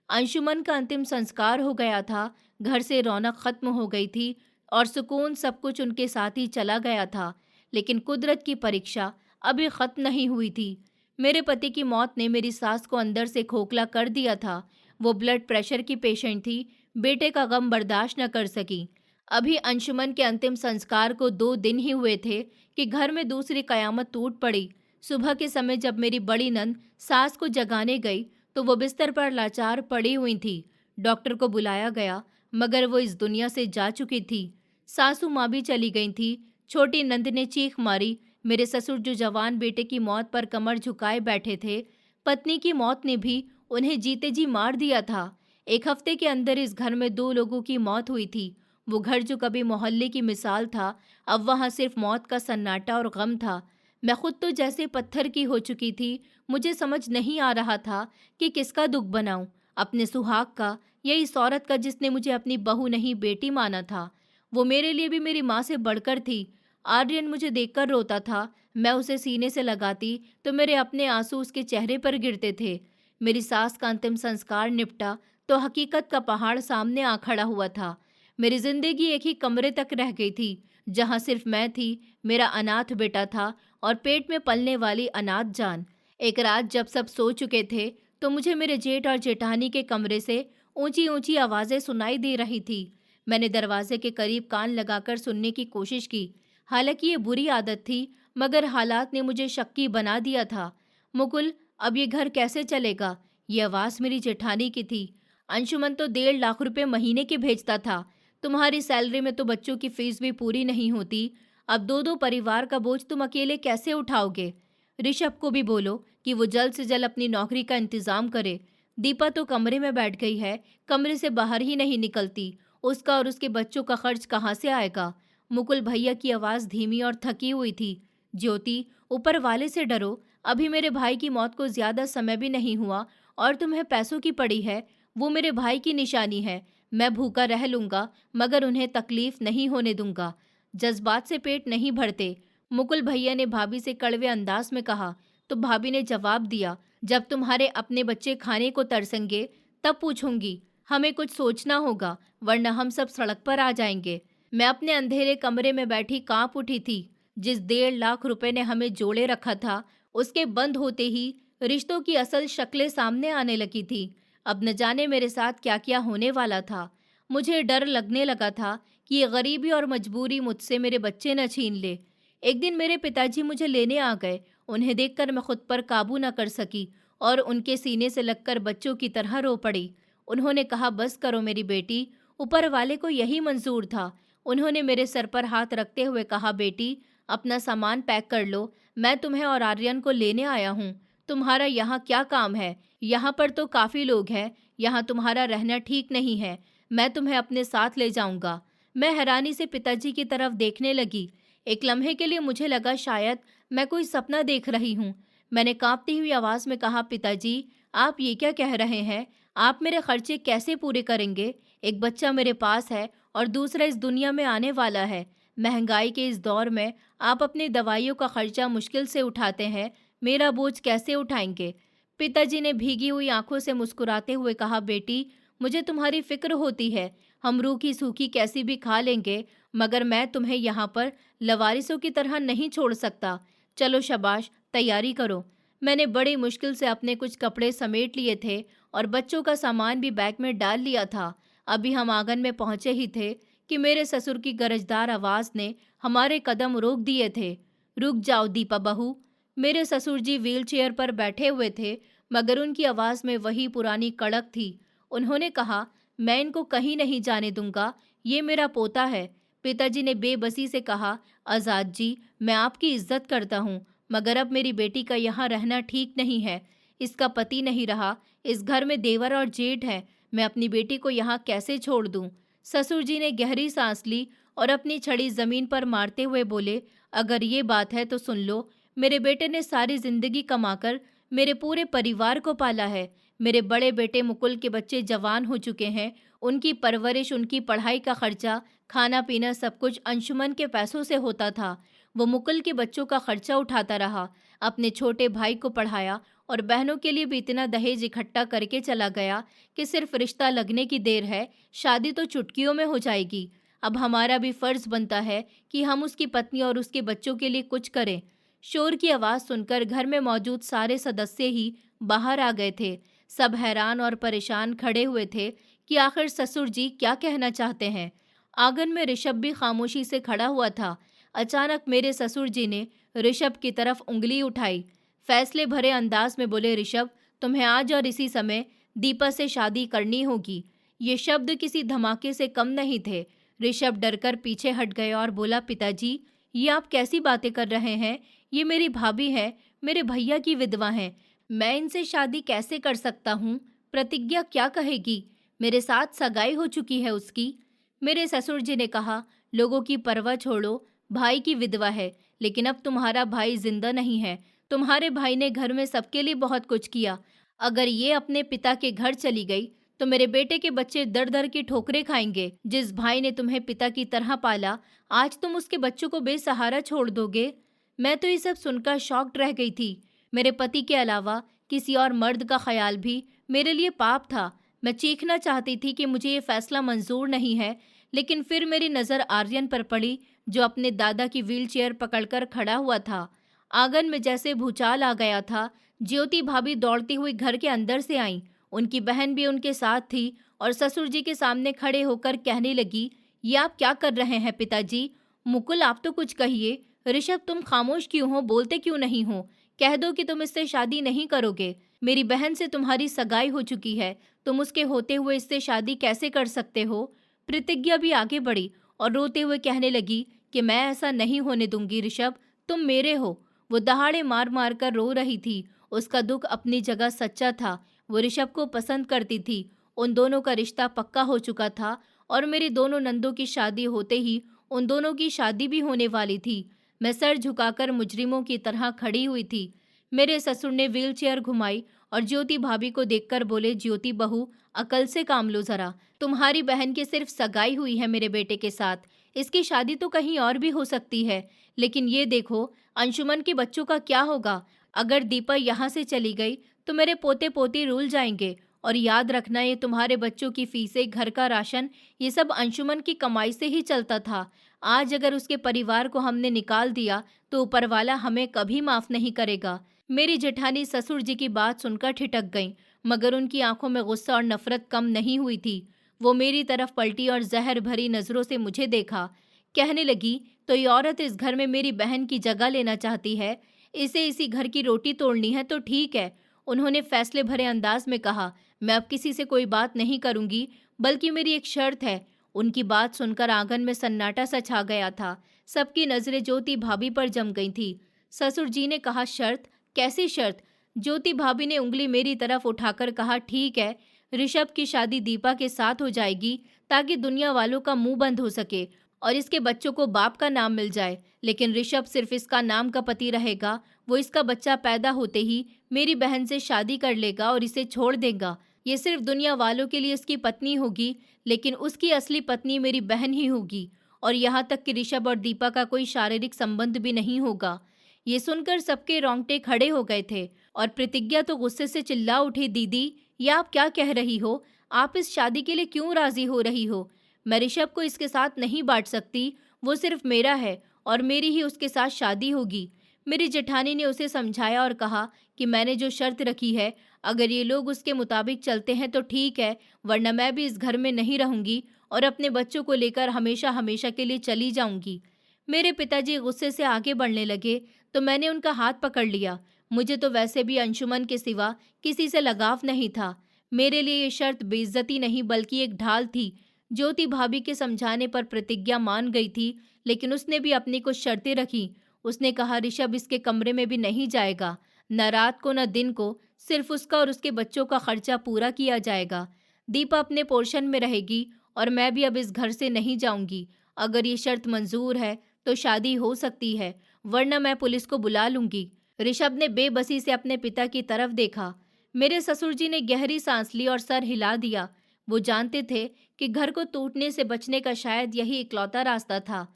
अंशुमन का अंतिम संस्कार हो गया था। घर से रौनक खत्म हो गई थी और सुकून सब कुछ उनके साथ ही चला गया था। लेकिन कुदरत की परीक्षा अभी खत्म नहीं हुई थी। मेरे पति की मौत ने मेरी सास को अंदर से खोखला कर दिया था। वो ब्लड प्रेशर की पेशेंट थी। बेटे का गम बर्दाश्त न कर सकी। अभी अंशुमन के अंतिम संस्कार को 2 दिन ही हुए थे कि घर में दूसरी कयामत टूट पड़ी। सुबह के समय जब मेरी बड़ी नंद सास को जगाने गई तो वो बिस्तर पर लाचार पड़ी हुई थी। डॉक्टर को बुलाया गया, मगर वो इस दुनिया से जा चुकी थी। सासू माँ भी चली गई थी। छोटी नंद ने चीख मारी। मेरे ससुर जो जवान बेटे की मौत पर कमर झुकाए बैठे थे, पत्नी की मौत ने भी उन्हें जीते जी मार दिया था। एक हफ्ते के अंदर इस घर में 2 लोगों की मौत हुई थी। वो घर जो कभी मोहल्ले की मिसाल था, अब वहाँ सिर्फ मौत का सन्नाटा और गम था। मैं खुद तो जैसे पत्थर की हो चुकी थी। मुझे समझ नहीं आ रहा था कि किसका दुख बनाऊं, अपने सुहाग का या इस औरत का जिसने मुझे अपनी बहू नहीं बेटी माना था। वो मेरे लिए भी मेरी माँ से बढ़कर थी। आर्यन मुझे देखकर रोता था। मैं उसे सीने से लगाती तो मेरे अपने आंसू उसके चेहरे पर गिरते थे। मेरी सास का अंतिम संस्कार निपटा तो हकीकत का पहाड़ सामने आ खड़ा हुआ था। मेरी जिंदगी एक ही कमरे तक रह गई थी, जहाँ सिर्फ मैं थी, मेरा अनाथ बेटा था और पेट में पलने वाली अनाथ जान। एक रात जब सब सो चुके थे तो मुझे मेरे जेठ और जेठानी के कमरे से ऊंची ऊंची आवाजें सुनाई दे रही थी। मैंने दरवाजे के करीब कान लगाकर सुनने की कोशिश की। हालांकि ये बुरी आदत थी, मगर हालात ने मुझे शक्की बना दिया था। मुकुल, अब ये घर कैसे चलेगा? ये आवाज मेरी जेठानी की थी। अंशुमन तो 1.5 लाख रुपए महीने के भेजता था। तुम्हारी सैलरी में तो बच्चों की फीस भी पूरी नहीं होती। अब 2-2 परिवार का बोझ तुम अकेले कैसे उठाओगे? ऋषभ को भी बोलो कि वो जल्द से जल्द अपनी नौकरी का इंतजाम करे। दीपा तो कमरे में बैठ गई है, कमरे से बाहर ही नहीं निकलती। उसका और उसके बच्चों का खर्च कहाँ से आएगा? मुकुल भैया की आवाज़ धीमी और थकी हुई थी। ज्योति, ऊपर वाले से डरो। अभी मेरे भाई की मौत को ज़्यादा समय भी नहीं हुआ और तुम्हें पैसों की पड़ी है। वो मेरे भाई की निशानी है। मैं भूखा रह लूँगा, मगर उन्हें तकलीफ नहीं होने दूंगा। जज्बात से पेट नहीं भरते। मुकुल भैया ने भाभी से कड़वे अंदाज में कहा। तो भाभी ने जवाब दिया, जब तुम्हारे अपने बच्चे खाने को तरसेंगे तब पूछूंगी। हमें कुछ सोचना होगा, वरना हम सब सड़क पर आ जाएंगे। मैं अपने अंधेरे कमरे में बैठी कांप उठी थी। जिस 1.5 लाख रुपए ने हमें जोड़े रखा था, उसके बंद होते ही रिश्तों की असल शक्लें सामने आने लगी थी। अब न जाने मेरे साथ क्या क्या होने वाला था। मुझे डर लगने लगा था कि ये गरीबी और मजबूरी मुझसे मेरे बच्चे न छीन ले। एक दिन मेरे पिताजी मुझे लेने आ गए। उन्हें देखकर मैं खुद पर काबू न कर सकी और उनके सीने से लगकर बच्चों की तरह रो पड़ी। उन्होंने कहा, बस करो मेरी बेटी, ऊपर वाले को यही मंजूर था। उन्होंने मेरे सर पर हाथ रखते हुए कहा, बेटी अपना सामान पैक कर लो, मैं तुम्हें और आर्यन को लेने आया हूँ। तुम्हारा यहाँ क्या काम है? यहाँ पर तो काफ़ी लोग हैं, यहाँ तुम्हारा रहना ठीक नहीं है। मैं तुम्हें अपने साथ ले जाऊँगा। मैं हैरानी से पिताजी की तरफ देखने लगी। एक लम्हे के लिए मुझे लगा शायद मैं कोई सपना देख रही हूँ। मैंने कांपती हुई आवाज़ में कहा, पिताजी आप ये क्या कह रहे हैं? आप मेरे खर्चे कैसे पूरे करेंगे? एक बच्चा मेरे पास है और दूसरा इस दुनिया में आने वाला है। महंगाई के इस दौर में आप अपनी दवाइयों का खर्चा मुश्किल से उठाते हैं, मेरा बोझ कैसे उठाएंगे? पिताजी ने भीगी हुई आंखों से मुस्कुराते हुए कहा, बेटी मुझे तुम्हारी फिक्र होती है। हम रूखी सूखी कैसी भी खा लेंगे, मगर मैं तुम्हें यहाँ पर लवारिसों की तरह नहीं छोड़ सकता। चलो शाबाश, तैयारी करो। मैंने बड़ी मुश्किल से अपने कुछ कपड़े समेट लिए थे और बच्चों का सामान भी बैग में डाल लिया था। अभी हम आंगन में पहुंचे ही थे कि मेरे ससुर की गरजदार आवाज ने हमारे कदम रोक दिए थे। रुक जाओ दीपा बहू। मेरे ससुर जी व्हीलचेयर पर बैठे हुए थे, मगर उनकी आवाज में वही पुरानी कड़क थी। उन्होंने कहा, मैं इनको कहीं नहीं जाने दूंगा, ये मेरा पोता है। पिताजी ने बेबसी से कहा, आजाद जी मैं आपकी इज्जत करता हूँ, मगर अब मेरी बेटी का यहाँ रहना ठीक नहीं है। इसका पति नहीं रहा, इस घर में देवर और जेठ है। मैं अपनी बेटी को यहाँ कैसे छोड़ दूँ? ससुर जी ने गहरी सांस ली और अपनी छड़ी जमीन पर मारते हुए बोले, अगर ये बात है तो सुन लो। मेरे बेटे ने सारी जिंदगी कमाकर मेरे पूरे परिवार को पाला है। मेरे बड़े बेटे मुकुल के बच्चे जवान हो चुके हैं। उनकी परवरिश, उनकी पढ़ाई का खर्चा, खाना पीना सब कुछ अंशुमन के पैसों से होता था। वो मुकुल के बच्चों का खर्चा उठाता रहा, अपने छोटे भाई को पढ़ाया और बहनों के लिए भी इतना दहेज इकट्ठा करके चला गया कि सिर्फ रिश्ता लगने की देर है, शादी तो चुटकियों में हो जाएगी। अब हमारा भी फर्ज बनता है कि हम उसकी पत्नी और उसके बच्चों के लिए कुछ करें। शोर की आवाज़ सुनकर घर में मौजूद सारे सदस्य ही बाहर आ गए थे। सब हैरान और परेशान खड़े हुए थे कि आखिर ससुर जी क्या कहना चाहते हैं। आंगन में ऋषभ भी खामोशी से खड़ा हुआ था। अचानक मेरे ससुर जी ने ऋषभ की तरफ उंगली उठाई। फैसले भरे अंदाज में बोले, ऋषभ तुम्हें आज और इसी समय दीपा से शादी करनी होगी। ये शब्द किसी धमाके से कम नहीं थे। ऋषभ डरकर पीछे हट गया और बोला, पिताजी, ये आप कैसी बातें कर रहे हैं? ये मेरी भाभी है, मेरे भैया की विधवा हैं। मैं इनसे शादी कैसे कर सकता हूँ? प्रतिज्ञा क्या कहेगी? मेरे साथ सगाई हो चुकी है उसकी। मेरे ससुर जी ने कहा, लोगों की परवाह छोड़ो, भाई की विधवा है, लेकिन अब तुम्हारा भाई जिंदा नहीं है। तुम्हारे भाई ने घर में सबके लिए बहुत कुछ किया। अगर ये अपने पिता के घर चली गई तो मेरे बेटे के बच्चे दर दर की ठोकरें खाएंगे। जिस भाई ने तुम्हें पिता की तरह पाला, आज तुम उसके बच्चों को बेसहारा छोड़ दोगे? मैं तो ये सब सुनकर शॉक्ड रह गई थी। मेरे पति के अलावा किसी और मर्द का ख्याल भी मेरे लिए पाप था। मैं चीखना चाहती थी कि मुझे ये फैसला मंजूर नहीं है, लेकिन फिर मेरी नज़र आर्यन पर पड़ी, जो अपने दादा की व्हीलचेयर पकड़कर खड़ा हुआ था। आंगन में जैसे भूचाल आ गया था। ज्योति भाभी दौड़ती हुई घर के अंदर से आईं। उनकी बहन भी उनके साथ थी और ससुर जी के सामने खड़े होकर कहने लगी, ये आप क्या कर रहे हैं पिताजी? मुकुल, आप तो कुछ कहिए। ऋषभ, तुम खामोश क्यों हो? बोलते क्यों नहीं हो? कह दो कि तुम इससे शादी नहीं करोगे। मेरी बहन से तुम्हारी सगाई हो चुकी है, तुम उसके होते हुए इससे शादी कैसे कर सकते हो? प्रतिज्ञा भी आगे बढ़ी और रोते हुए कहने लगी कि मैं ऐसा नहीं होने दूंगी ऋषभ, तुम मेरे हो। वो दहाड़े मार मार कर रो रही थी। उसका दुख अपनी जगह सच्चा था। वो ऋषभ को पसंद करती थी। उन दोनों का रिश्ता पक्का हो चुका था और मेरी दोनों नंदों की शादी होते ही उन दोनों की शादी भी होने वाली थी। मैं सर झुकाकर मुजरिमों की तरह खड़ी हुई थी। मेरे ससुर ने व्हीलचेयर घुमाई और ज्योति भाभी को देखकर बोले, ज्योति बहू, अकल से काम लो जरा। तुम्हारी बहन की सिर्फ सगाई हुई है मेरे बेटे के साथ, इसकी शादी तो कहीं और भी हो सकती है। लेकिन ये देखो, अंशुमन के बच्चों का क्या होगा? अगर दीपा यहाँ से चली गई तो मेरे पोते पोती रुल जाएंगे। और याद रखना, ये तुम्हारे बच्चों की फीसें, घर का राशन, ये सब अंशुमन की कमाई से ही चलता था। आज अगर उसके परिवार को हमने निकाल दिया तो ऊपर वाला हमें कभी माफ नहीं करेगा। मेरी जेठानी ससुर जी की बात सुनकर ठिठक गईं, मगर उनकी आंखों में गुस्सा और नफरत कम नहीं हुई थी। वो मेरी तरफ पलटी और जहर भरी नजरों से मुझे देखा। कहने लगी, तो ये औरत इस घर में मेरी बहन की जगह लेना चाहती है, इसे इसी घर की रोटी तोड़नी है तो ठीक है। उन्होंने फैसले भरे अंदाज में कहा, मैं अब किसी से कोई बात नहीं करूंगी, बल्कि मेरी एक शर्त है। उनकी बात सुनकर आंगन में सन्नाटा सा छा गया था। सबकी नजरें ज्योति भाभी पर जम गई थी। ससुर जी ने कहा, शर्त? कैसी शर्त? ज्योति भाभी ने उंगली मेरी तरफ उठाकर कहा, ठीक है, ऋषभ की शादी दीपा के साथ हो जाएगी ताकि दुनिया वालों का मुंह बंद हो सके और इसके बच्चों को बाप का नाम मिल जाए। लेकिन ऋषभ सिर्फ इसका नाम का पति रहेगा। वो इसका बच्चा पैदा होते ही मेरी बहन से शादी कर लेगा और इसे छोड़ देगा। ये सिर्फ दुनिया वालों के लिए इसकी पत्नी होगी, लेकिन उसकी असली पत्नी मेरी बहन ही होगी। और यहाँ तक कि ऋषभ और दीपा का कोई शारीरिक संबंध भी नहीं होगा। ये सुनकर सबके रोंगटे खड़े हो गए थे और प्रतिज्ञा तो गुस्से से चिल्ला उठी, दीदी, ये आप क्या कह रही हो? आप इस शादी के लिए क्यों राजी हो रही हो? मैं ऋषभ को इसके साथ नहीं बांट सकती। वो सिर्फ मेरा है और मेरी ही उसके साथ शादी होगी। मेरी जेठानी ने उसे समझाया और कहा कि मैंने जो शर्त रखी है, अगर ये लोग उसके मुताबिक चलते हैं तो ठीक है, वरना मैं भी इस घर में नहीं रहूंगी और अपने बच्चों को लेकर हमेशा हमेशा के लिए चली जाऊंगी। मेरे पिताजी गुस्से से आगे बढ़ने लगे तो मैंने उनका हाथ पकड़ लिया। मुझे तो वैसे भी अंशुमन के सिवा किसी से लगाव नहीं था। मेरे लिए ये शर्त बेइज्जती नहीं बल्कि एक ढाल थी। ज्योति भाभी के समझाने पर प्रतिज्ञा मान गई थी, लेकिन उसने भी अपनी कुछ शर्तें रखी। उसने कहा, ऋषभ इसके कमरे में भी नहीं जाएगा, न रात को न दिन को, सिर्फ उसका और उसके बच्चों का खर्चा पूरा किया जाएगा। दीपा अपने पोर्शन में रहेगी और मैं भी अब इस घर से नहीं जाऊंगी। अगर ये शर्त मंजूर है तो शादी हो सकती है, वरना मैं पुलिस को बुला लूंगी। ऋषभ ने बेबसी से अपने पिता की तरफ देखा। मेरे ससुर जी ने गहरी सांस ली और सर हिला दिया। वो जानते थे कि घर को टूटने से बचने का शायद यही इकलौता रास्ता था।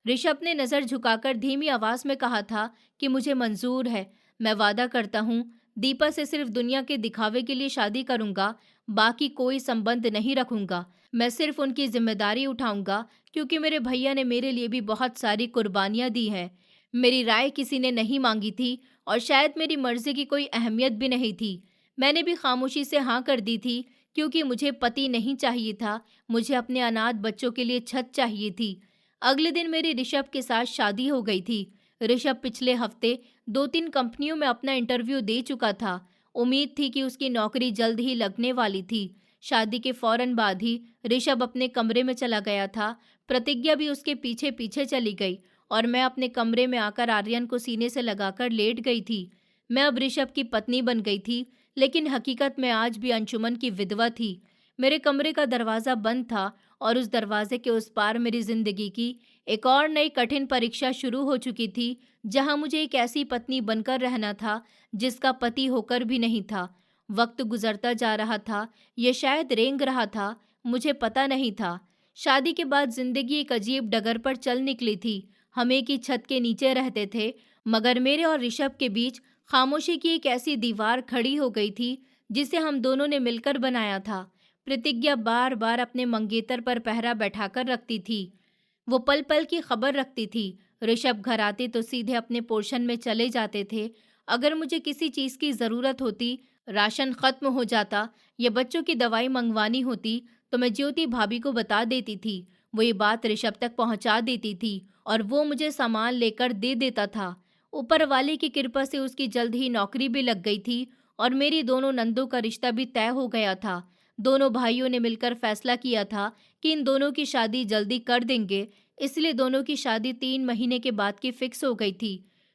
ऋषभ ने नजर झुकाकर धीमी आवाज में कहा था कि मुझे मंजूर है। मैं वादा करता हूँ, दीपा से सिर्फ दुनिया के दिखावे के लिए शादी करूंगा, बाकी कोई संबंध नहीं रखूंगा। मैं सिर्फ उनकी जिम्मेदारी उठाऊंगा, क्योंकि मेरे भैया ने मेरे लिए भी बहुत सारी कुर्बानियां दी हैं। मेरी राय किसी ने नहीं मांगी थी और शायद मेरी मर्जी की कोई अहमियत भी नहीं थी। मैंने भी खामोशी से हाँ कर दी थी, क्योंकि मुझे पति नहीं चाहिए था, मुझे अपने अनाथ बच्चों के लिए छत चाहिए थी। अगले दिन मेरी ऋषभ के साथ शादी हो गई थी। ऋषभ पिछले हफ्ते 2-3 कंपनियों में अपना इंटरव्यू दे चुका था। उम्मीद थी कि उसकी नौकरी जल्द ही लगने वाली थी। शादी के फौरन बाद ही ऋषभ अपने कमरे में चला गया था। प्रतिज्ञा भी उसके पीछे पीछे चली गई और मैं अपने कमरे में आकर आर्यन को सीने से लगाकर लेट गई थी। मैं अब ऋषभ की पत्नी बन गई थी, लेकिन हकीकत में आज भी अंशुमन की विधवा थी। मेरे कमरे का दरवाज़ा बंद था और उस दरवाजे के उस पार मेरी जिंदगी की एक और नई कठिन परीक्षा शुरू हो चुकी थी, जहां मुझे एक ऐसी पत्नी बनकर रहना था जिसका पति होकर भी नहीं था। वक्त गुजरता जा रहा था, ये शायद रेंग रहा था, मुझे पता नहीं था। शादी के बाद जिंदगी एक अजीब डगर पर चल निकली थी। हम एक ही छत के नीचे रहते थे, मगर मेरे और ऋषभ के बीच खामोशी की एक ऐसी दीवार खड़ी हो गई थी जिसे हम दोनों ने मिलकर बनाया था। प्रतिज्ञा बार बार अपने मंगेतर पर पहरा बैठाकर रखती थी। वो पल पल की खबर रखती थी। ऋषभ घर आते तो सीधे अपने पोर्शन में चले जाते थे। अगर मुझे किसी चीज़ की ज़रूरत होती, राशन खत्म हो जाता या बच्चों की दवाई मंगवानी होती, तो मैं ज्योति भाभी को बता देती थी। वो ये बात ऋषभ तक पहुंचा देती थी और वो मुझे सामान लेकर दे देता था। ऊपर वाले की कृपा से उसकी जल्द ही नौकरी भी लग गई थी और मेरी दोनों नंदों का रिश्ता भी तय हो गया था। दोनों भाइयों ने मिलकर फैसला किया था कि इन दोनों की शादी जल्दी कर देंगे, इसलिए दोनों की शादी 3 महीने के बाद की फिक्स हो गई थी।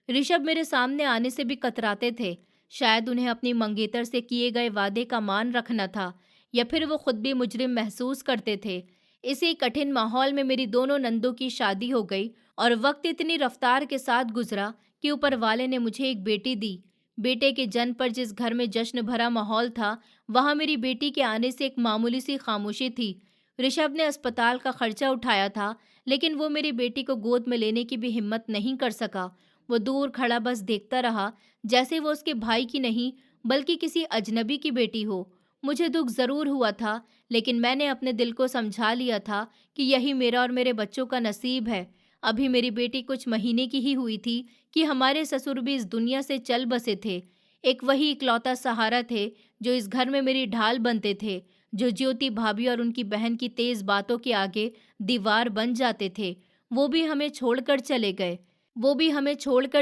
ऋषभ मेरे सामने आने से भी कतराते थे। शायद उन्हें अपनी मंगेतर से किए गए वादे का मान रखना था, या फिर वो खुद भी मुजरिम महसूस करते थे। इसी कठिन माहौल में मेरी दोनों नंदों की शादी हो गई और वक्त इतनी रफ्तार के साथ गुजरा कि ऊपर वाले ने मुझे एक बेटी दी। बेटे के जन्म पर जिस घर में जश्न भरा माहौल था, वहां मेरी बेटी के आने से एक मामूली सी खामोशी थी। ऋषभ ने अस्पताल का खर्चा उठाया था, लेकिन वो मेरी बेटी को गोद में लेने की भी हिम्मत नहीं कर सका। वो दूर खड़ा बस देखता रहा, जैसे वो उसके भाई की नहीं बल्कि किसी अजनबी की बेटी हो। मुझे दुख जरूर हुआ था, लेकिन मैंने अपने दिल को समझा लिया था कि यही मेरा और मेरे बच्चों का नसीब है। अभी मेरी बेटी कुछ महीने की ही हुई थी कि हमारे ससुर भी इस दुनिया से चल बसे थे। एक वही इकलौता सहारा थे जो इस घर में मेरी ढाल बनते थे, जो ज्योति भाभी और उनकी बहन की तेज बातों के आगे दीवार बन जाते थे। वो भी हमें छोड़कर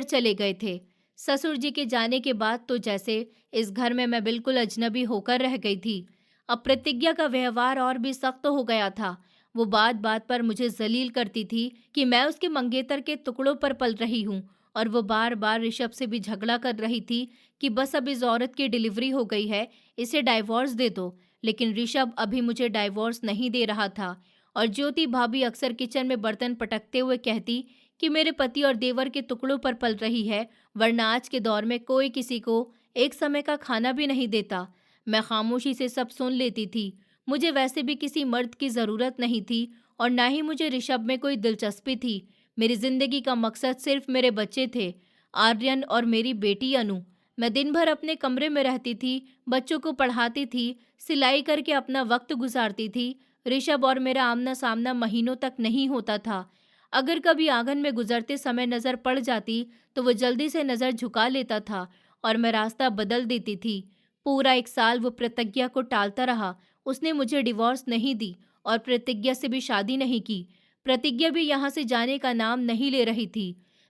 चले गए थे। ससुर जी के जाने के बाद तो जैसे इस घर में मैं बिल्कुल अजनबी होकर रह गई थी। अब प्रतिज्ञा का व्यवहार और भी सख्त हो गया था। वो बात बात पर मुझे जलील करती थी कि मैं उसके मंगेतर के टुकड़ों पर पल रही हूँ, और वो बार बार ऋषभ से भी झगड़ा कर रही थी कि बस अब इस औरत की डिलीवरी हो गई है, इसे डाइवोर्स दे दो। लेकिन ऋषभ अभी मुझे डाइवोर्स नहीं दे रहा था। और ज्योति भाभी अक्सर किचन में बर्तन पटकते हुए कहती कि मेरे पति और देवर के टुकड़ों पर पल रही है, वरना आज के दौर में कोई किसी को एक समय का खाना भी नहीं देता। मैं खामोशी से सब सुन लेती थी। मुझे वैसे भी किसी मर्द की ज़रूरत नहीं थी और ना ही मुझे ऋषभ में कोई दिलचस्पी थी। मेरी ज़िंदगी का मकसद सिर्फ मेरे बच्चे थे, आर्यन और मेरी बेटी अनु। मैं दिन भर अपने कमरे में रहती थी, बच्चों को पढ़ाती थी, सिलाई करके अपना वक्त गुजारती थी। ऋषभ और मेरा आमना सामना महीनों तक नहीं होता था। अगर कभी आंगन में गुजरते समय नज़र पड़ जाती तो वो जल्दी से नज़र झुका लेता था और मैं रास्ता बदल देती थी। पूरा 1 साल वो प्रतिज्ञा को टालता रहा। उसने मुझे डिवोर्स नहीं दी और प्रतिज्ञा से भी शादी नहीं की। प्रतिज्ञा भी यहाँ से जाने का नाम नहीं ले रही थी।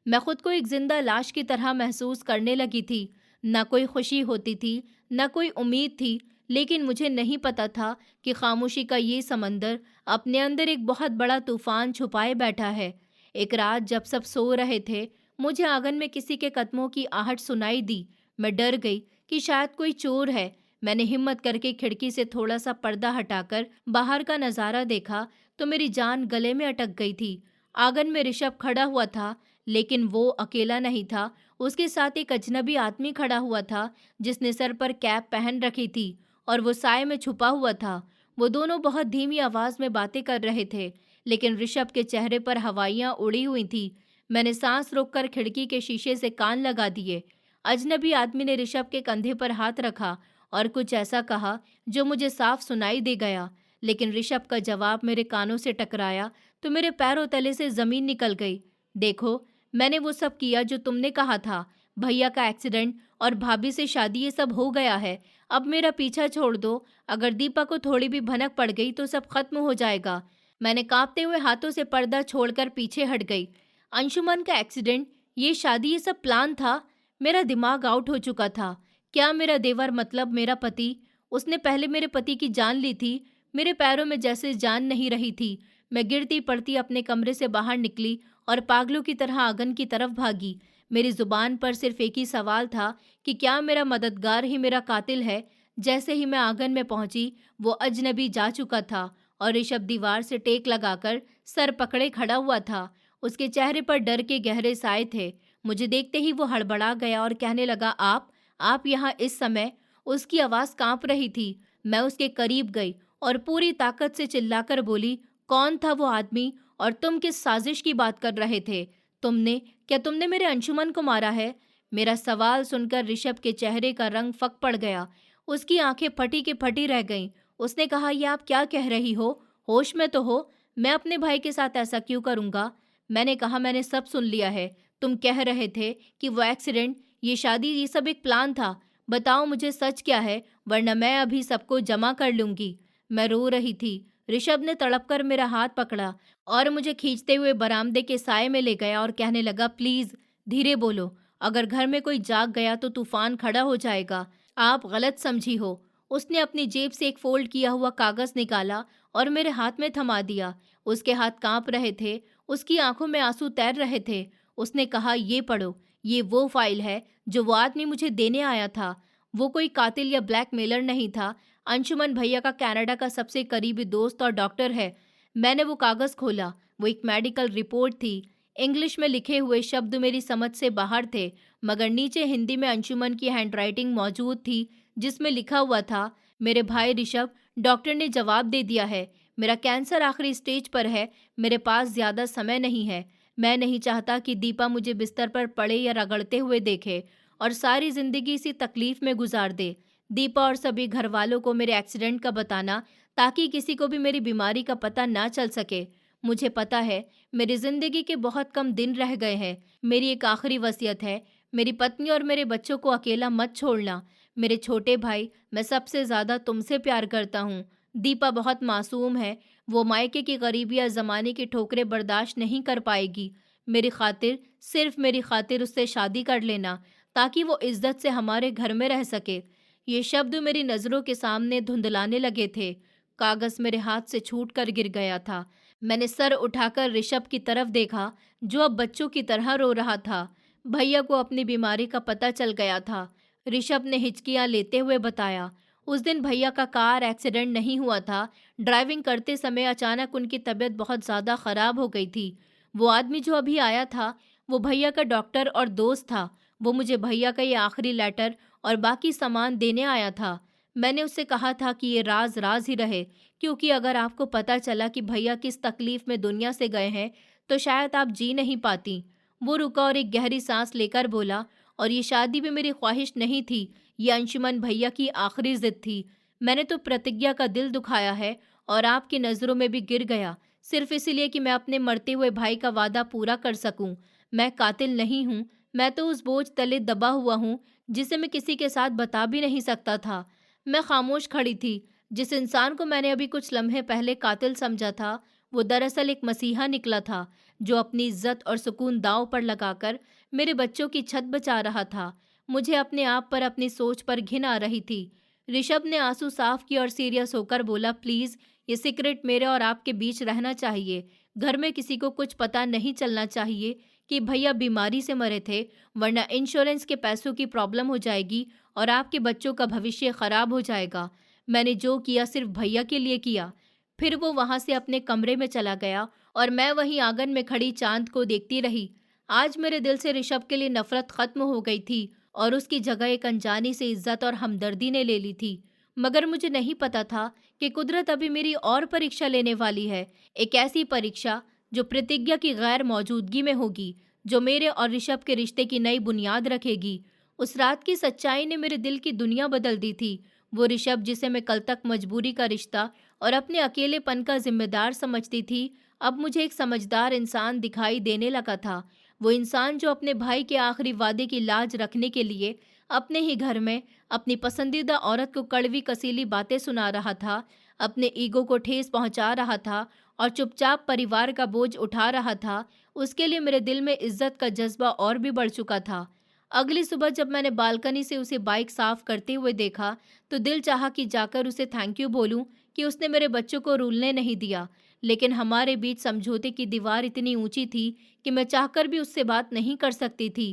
मैं खुद को एक जिंदा लाश की तरह महसूस करने लगी थी। न कोई खुशी होती थी, न कोई उम्मीद थी, लेकिन मुझे नहीं पता था कि खामोशी का ये समंदर अपने अंदर एक बहुत बड़ा तूफान छुपाए बैठा है। एक रात जब सब सो रहे थे, मुझे आंगन में किसी के कदमों की आहट सुनाई दी। मैं डर गई कि शायद कोई चोर है। मैंने हिम्मत करके खिड़की से थोड़ा सा पर्दा हटाकर बाहर का नज़ारा देखा तो मेरी जान गले में अटक गई थी। आंगन में ऋषभ खड़ा हुआ था, लेकिन वो अकेला नहीं था। उसके साथ एक अजनबी आदमी खड़ा हुआ था जिसने सर पर कैप पहन रखी थी और वो साए में छुपा हुआ था। वो दोनों बहुत धीमी आवाज में बातें कर रहे थे, लेकिन ऋषभ के चेहरे पर हवाइयाँ उड़ी हुई थी। मैंने सांस रोककर खिड़की के शीशे से कान लगा दिए। अजनबी आदमी ने ऋषभ के कंधे पर हाथ रखा और कुछ ऐसा कहा जो मुझे साफ सुनाई दे गया, लेकिन ऋषभ का जवाब मेरे कानों से टकराया तो मेरे पैरों तले से जमीन निकल गई। देखो, मैंने वो सब किया जो तुमने कहा था। भैया का एक्सीडेंट और भाभी से शादी, ये सब हो गया है। अब मेरा पीछा छोड़ दो। अगर दीपा को थोड़ी भी भनक पड़ गई तो सब खत्म हो जाएगा। मैंने कांपते हुए हाथों से पर्दा छोड़कर पीछे हट गई। अंशुमन का एक्सीडेंट, ये शादी, ये सब प्लान था। मेरा दिमाग आउट हो चुका था। क्या मेरा देवर, मतलब मेरा पति, उसने पहले मेरे पति की जान ली थी। मेरे पैरों में जैसे जान नहीं रही थी। मैं गिरती पड़ती अपने कमरे से बाहर निकली और पागलों की तरह आंगन की तरफ भागी। मेरी जुबान पर सिर्फ एक ही सवाल था कि क्या मेरा मददगार ही मेरा कातिल है। जैसे ही मैं आंगन में पहुंची, वो अजनबी जा चुका था और ऋषभ दीवार से टेक लगाकर सर पकड़े खड़ा हुआ था। उसके चेहरे पर डर के गहरे साए थे। मुझे देखते ही वो हड़बड़ा गया और कहने लगा, आप यहाँ इस समय? उसकी आवाज़ कांप रही थी। मैं उसके करीब गई और पूरी ताकत से चिल्लाकर बोली, कौन था वो आदमी और तुम किस साजिश की बात कर रहे थे? क्या तुमने मेरे अंशुमन को मारा है? मेरा सवाल सुनकर ऋषभ के चेहरे का रंग फक पड़ गया। उसकी आंखें फटी की फटी रह गईं। उसने कहा, ये आप क्या कह रही हो? होश में तो हो। मैं अपने भाई के साथ ऐसा क्यों करूंगा? मैंने कहा, मैंने सब सुन लिया है। तुम कह रहे थे कि वो एक्सीडेंट, ये शादी, ये सब एक प्लान था। बताओ मुझे सच क्या है, वरना मैं अभी सबको जमा कर लूंगी। मैं रो रही थी। ऋषभ ने तड़पकर मेरा हाथ पकड़ा और मुझे खींचते हुए बरामदे के साए में ले गया और कहने लगा, प्लीज धीरे बोलो। अगर घर में कोई जाग गया तो तूफान खड़ा हो जाएगा। आप गलत समझी हो। उसने अपनी जेब से एक फोल्ड किया हुआ कागज निकाला और मेरे हाथ में थमा दिया। उसके हाथ कांप रहे थे। उसकी आंखों में आंसू तैर रहे थे। उसने कहा, ये पढ़ो। ये वो फाइल है जो वो आदमी मुझे देने आया था। वो कोई कातिल या ब्लैकमेलर नहीं था। अंशुमन भैया का कनाडा का सबसे करीबी दोस्त और डॉक्टर है। मैंने वो कागज खोला। वो एक मेडिकल रिपोर्ट थी। इंग्लिश में लिखे हुए शब्द मेरी समझ से बाहर थे, मगर नीचे हिंदी में अंशुमन की हैंडराइटिंग मौजूद थी, जिसमें लिखा हुआ था, मेरे भाई ऋषभ, डॉक्टर ने जवाब दे दिया है। मेरा कैंसर आखिरी स्टेज पर है। मेरे पास ज्यादा समय नहीं है। मैं नहीं चाहता कि दीपा मुझे बिस्तर पर पड़े या रगड़ते हुए देखे और सारी जिंदगी इसी तकलीफ में गुजार दे। दीपा और सभी घर वालों को मेरे एक्सीडेंट का बताना, ताकि किसी को भी मेरी बीमारी का पता ना चल सके। मुझे पता है मेरी जिंदगी के बहुत कम दिन रह गए हैं। मेरी एक आखिरी वसीयत है, मेरी पत्नी और मेरे बच्चों को अकेला मत छोड़ना। मेरे छोटे भाई, मैं सबसे ज्यादा तुमसे प्यार करता हूँ। दीपा बहुत मासूम है। वो मायके की गरीबी या जमाने की ठोकरें बर्दाश्त नहीं कर पाएगी। मेरी खातिर, सिर्फ मेरी खातिर उससे शादी कर लेना, ताकि वो इज्जत से हमारे घर में रह सके। ये शब्द मेरी नज़रों के सामने धुंधलाने लगे थे। कागज मेरे हाथ से छूट कर गिर गया था। मैंने सर उठाकर ऋषभ की तरफ देखा, जो अब बच्चों की तरह रो रहा था। भैया को अपनी बीमारी का पता चल गया था। ऋषभ ने हिचकियां लेते हुए बताया, उस दिन भैया का कार एक्सीडेंट नहीं हुआ था। ड्राइविंग करते समय अचानक उनकी तबीयत बहुत ज़्यादा ख़राब हो गई थी। वो आदमी जो अभी आया था, वो भैया का डॉक्टर और दोस्त था। वो मुझे भैया का ये आखिरी लेटर और बाकी सामान देने आया था। मैंने उससे कहा था कि ये राज राज ही रहे, क्योंकि अगर आपको पता चला कि भैया किस तकलीफ में दुनिया से गए हैं, तो शायद आप जी नहीं पाती। वो रुका और एक गहरी सांस लेकर बोला, और ये शादी भी मेरी ख्वाहिश नहीं थी। ये अंशुमन भैया की आखिरी जिद थी। मैंने तो प्रतिज्ञा का दिल दुखाया है और आपकी नज़रों में भी गिर गया, सिर्फ इसलिए कि मैं अपने मरते हुए भाई का वादा पूरा कर सकूं। मैं कातिल नहीं हूं। मैं तो उस बोझ तले दबा हुआ हूं, जिसे मैं किसी के साथ बता भी नहीं सकता था। मैं खामोश खड़ी थी। जिस इंसान को मैंने अभी कुछ लम्हे पहले कातिल समझा था, वो दरअसल एक मसीहा निकला था, जो अपनी इज्जत और सुकून दांव पर लगाकर मेरे बच्चों की छत बचा रहा था। मुझे अपने आप पर, अपनी सोच पर घिन आ रही थी। ऋषभ ने आंसू साफ किए और सीरियस होकर बोला, प्लीज, ये सीक्रेट मेरे और आपके बीच रहना चाहिए। घर में किसी को कुछ पता नहीं चलना चाहिए कि भैया बीमारी से मरे थे, वरना इंश्योरेंस के पैसों की प्रॉब्लम हो जाएगी और आपके बच्चों का भविष्य खराब हो जाएगा। मैंने जो किया सिर्फ भैया के लिए किया। फिर वो वहां से अपने कमरे में चला गया और मैं वहीं आंगन में खड़ी चांद को देखती रही। आज मेरे दिल से ऋषभ के लिए नफरत खत्म हो गई थी और उसकी जगह एक अनजानी से इज्जत और हमदर्दी ने ले ली थी। मगर मुझे नहीं पता था कि कुदरत अभी मेरी और परीक्षा लेने वाली है। एक ऐसी परीक्षा जो प्रतिज्ञा की गैर मौजूदगी में होगी, जो मेरे और ऋषभ के रिश्ते की नई बुनियाद रखेगी। उस रात की सच्चाई ने मेरे दिल की दुनिया बदल दी थी। वो ऋषभ जिसे मैं कल तक मजबूरी का रिश्ता और अपने अकेलेपन का जिम्मेदार समझती थी, अब मुझे एक समझदार इंसान दिखाई देने लगा था। वो इंसान जो अपने भाई के आखिरी वादे की लाज रखने के लिए अपने ही घर में अपनी पसंदीदा औरत को कड़वी कसीली बातें सुना रहा था, अपने ईगो को ठेस पहुंचा रहा था और चुपचाप परिवार का बोझ उठा रहा था। उसके लिए मेरे दिल में इज्जत का जज्बा और भी बढ़ चुका था। अगली सुबह जब मैंने बालकनी से उसे बाइक साफ करते हुए देखा, तो दिल चाहा कि जाकर उसे थैंक यू बोलूं कि उसने मेरे बच्चों को रुलने नहीं दिया। लेकिन हमारे बीच समझौते की दीवार इतनी ऊंची थी कि मैं चाहकर भी उससे बात नहीं कर सकती थी।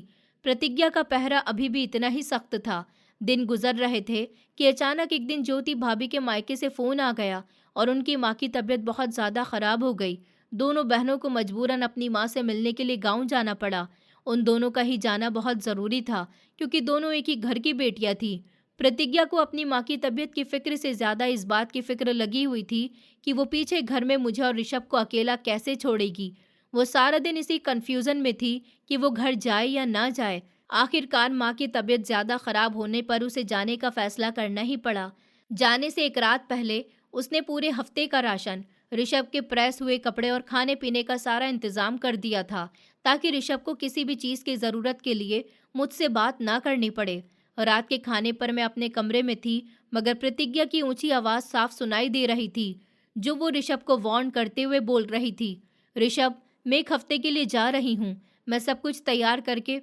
प्रतिज्ञा का पहरा अभी भी इतना ही सख्त था। दिन गुजर रहे थे कि अचानक एक दिन ज्योति भाभी के मायके से फोन आ गया और उनकी माँ की तबीयत बहुत ज्यादा खराब हो गई। दोनों बहनों को मजबूरन अपनी माँ से मिलने के लिए गांव जाना पड़ा। उन दोनों का ही जाना बहुत ज़रूरी था, क्योंकि दोनों एक ही घर की बेटियां थीं। प्रतिज्ञा को अपनी माँ की तबीयत की फिक्र से ज़्यादा इस बात की फिक्र लगी हुई थी कि वो पीछे घर में मुझे और ऋषभ को अकेला कैसे छोड़ेगी। वो सारा दिन इसी कन्फ्यूज़न में थी कि वो घर जाए या ना जाए। आखिरकार माँ की तबीयत ज़्यादा खराब होने पर उसे जाने का फैसला करना ही पड़ा। जाने से एक रात पहले उसने पूरे हफ्ते का राशन, ऋषभ के प्रेस हुए कपड़े और खाने पीने का सारा इंतजाम कर दिया था, ताकि ऋषभ को किसी भी चीज़ की ज़रूरत के लिए मुझसे बात ना करनी पड़े। रात के खाने पर मैं अपने कमरे में थी, मगर प्रतिज्ञा की ऊंची आवाज़ साफ सुनाई दे रही थी, जो वो ऋषभ को वार्न करते हुए बोल रही थी। ऋषभ, मैं एक हफ्ते के लिए जा रही हूँ। मैं सब कुछ तैयार करके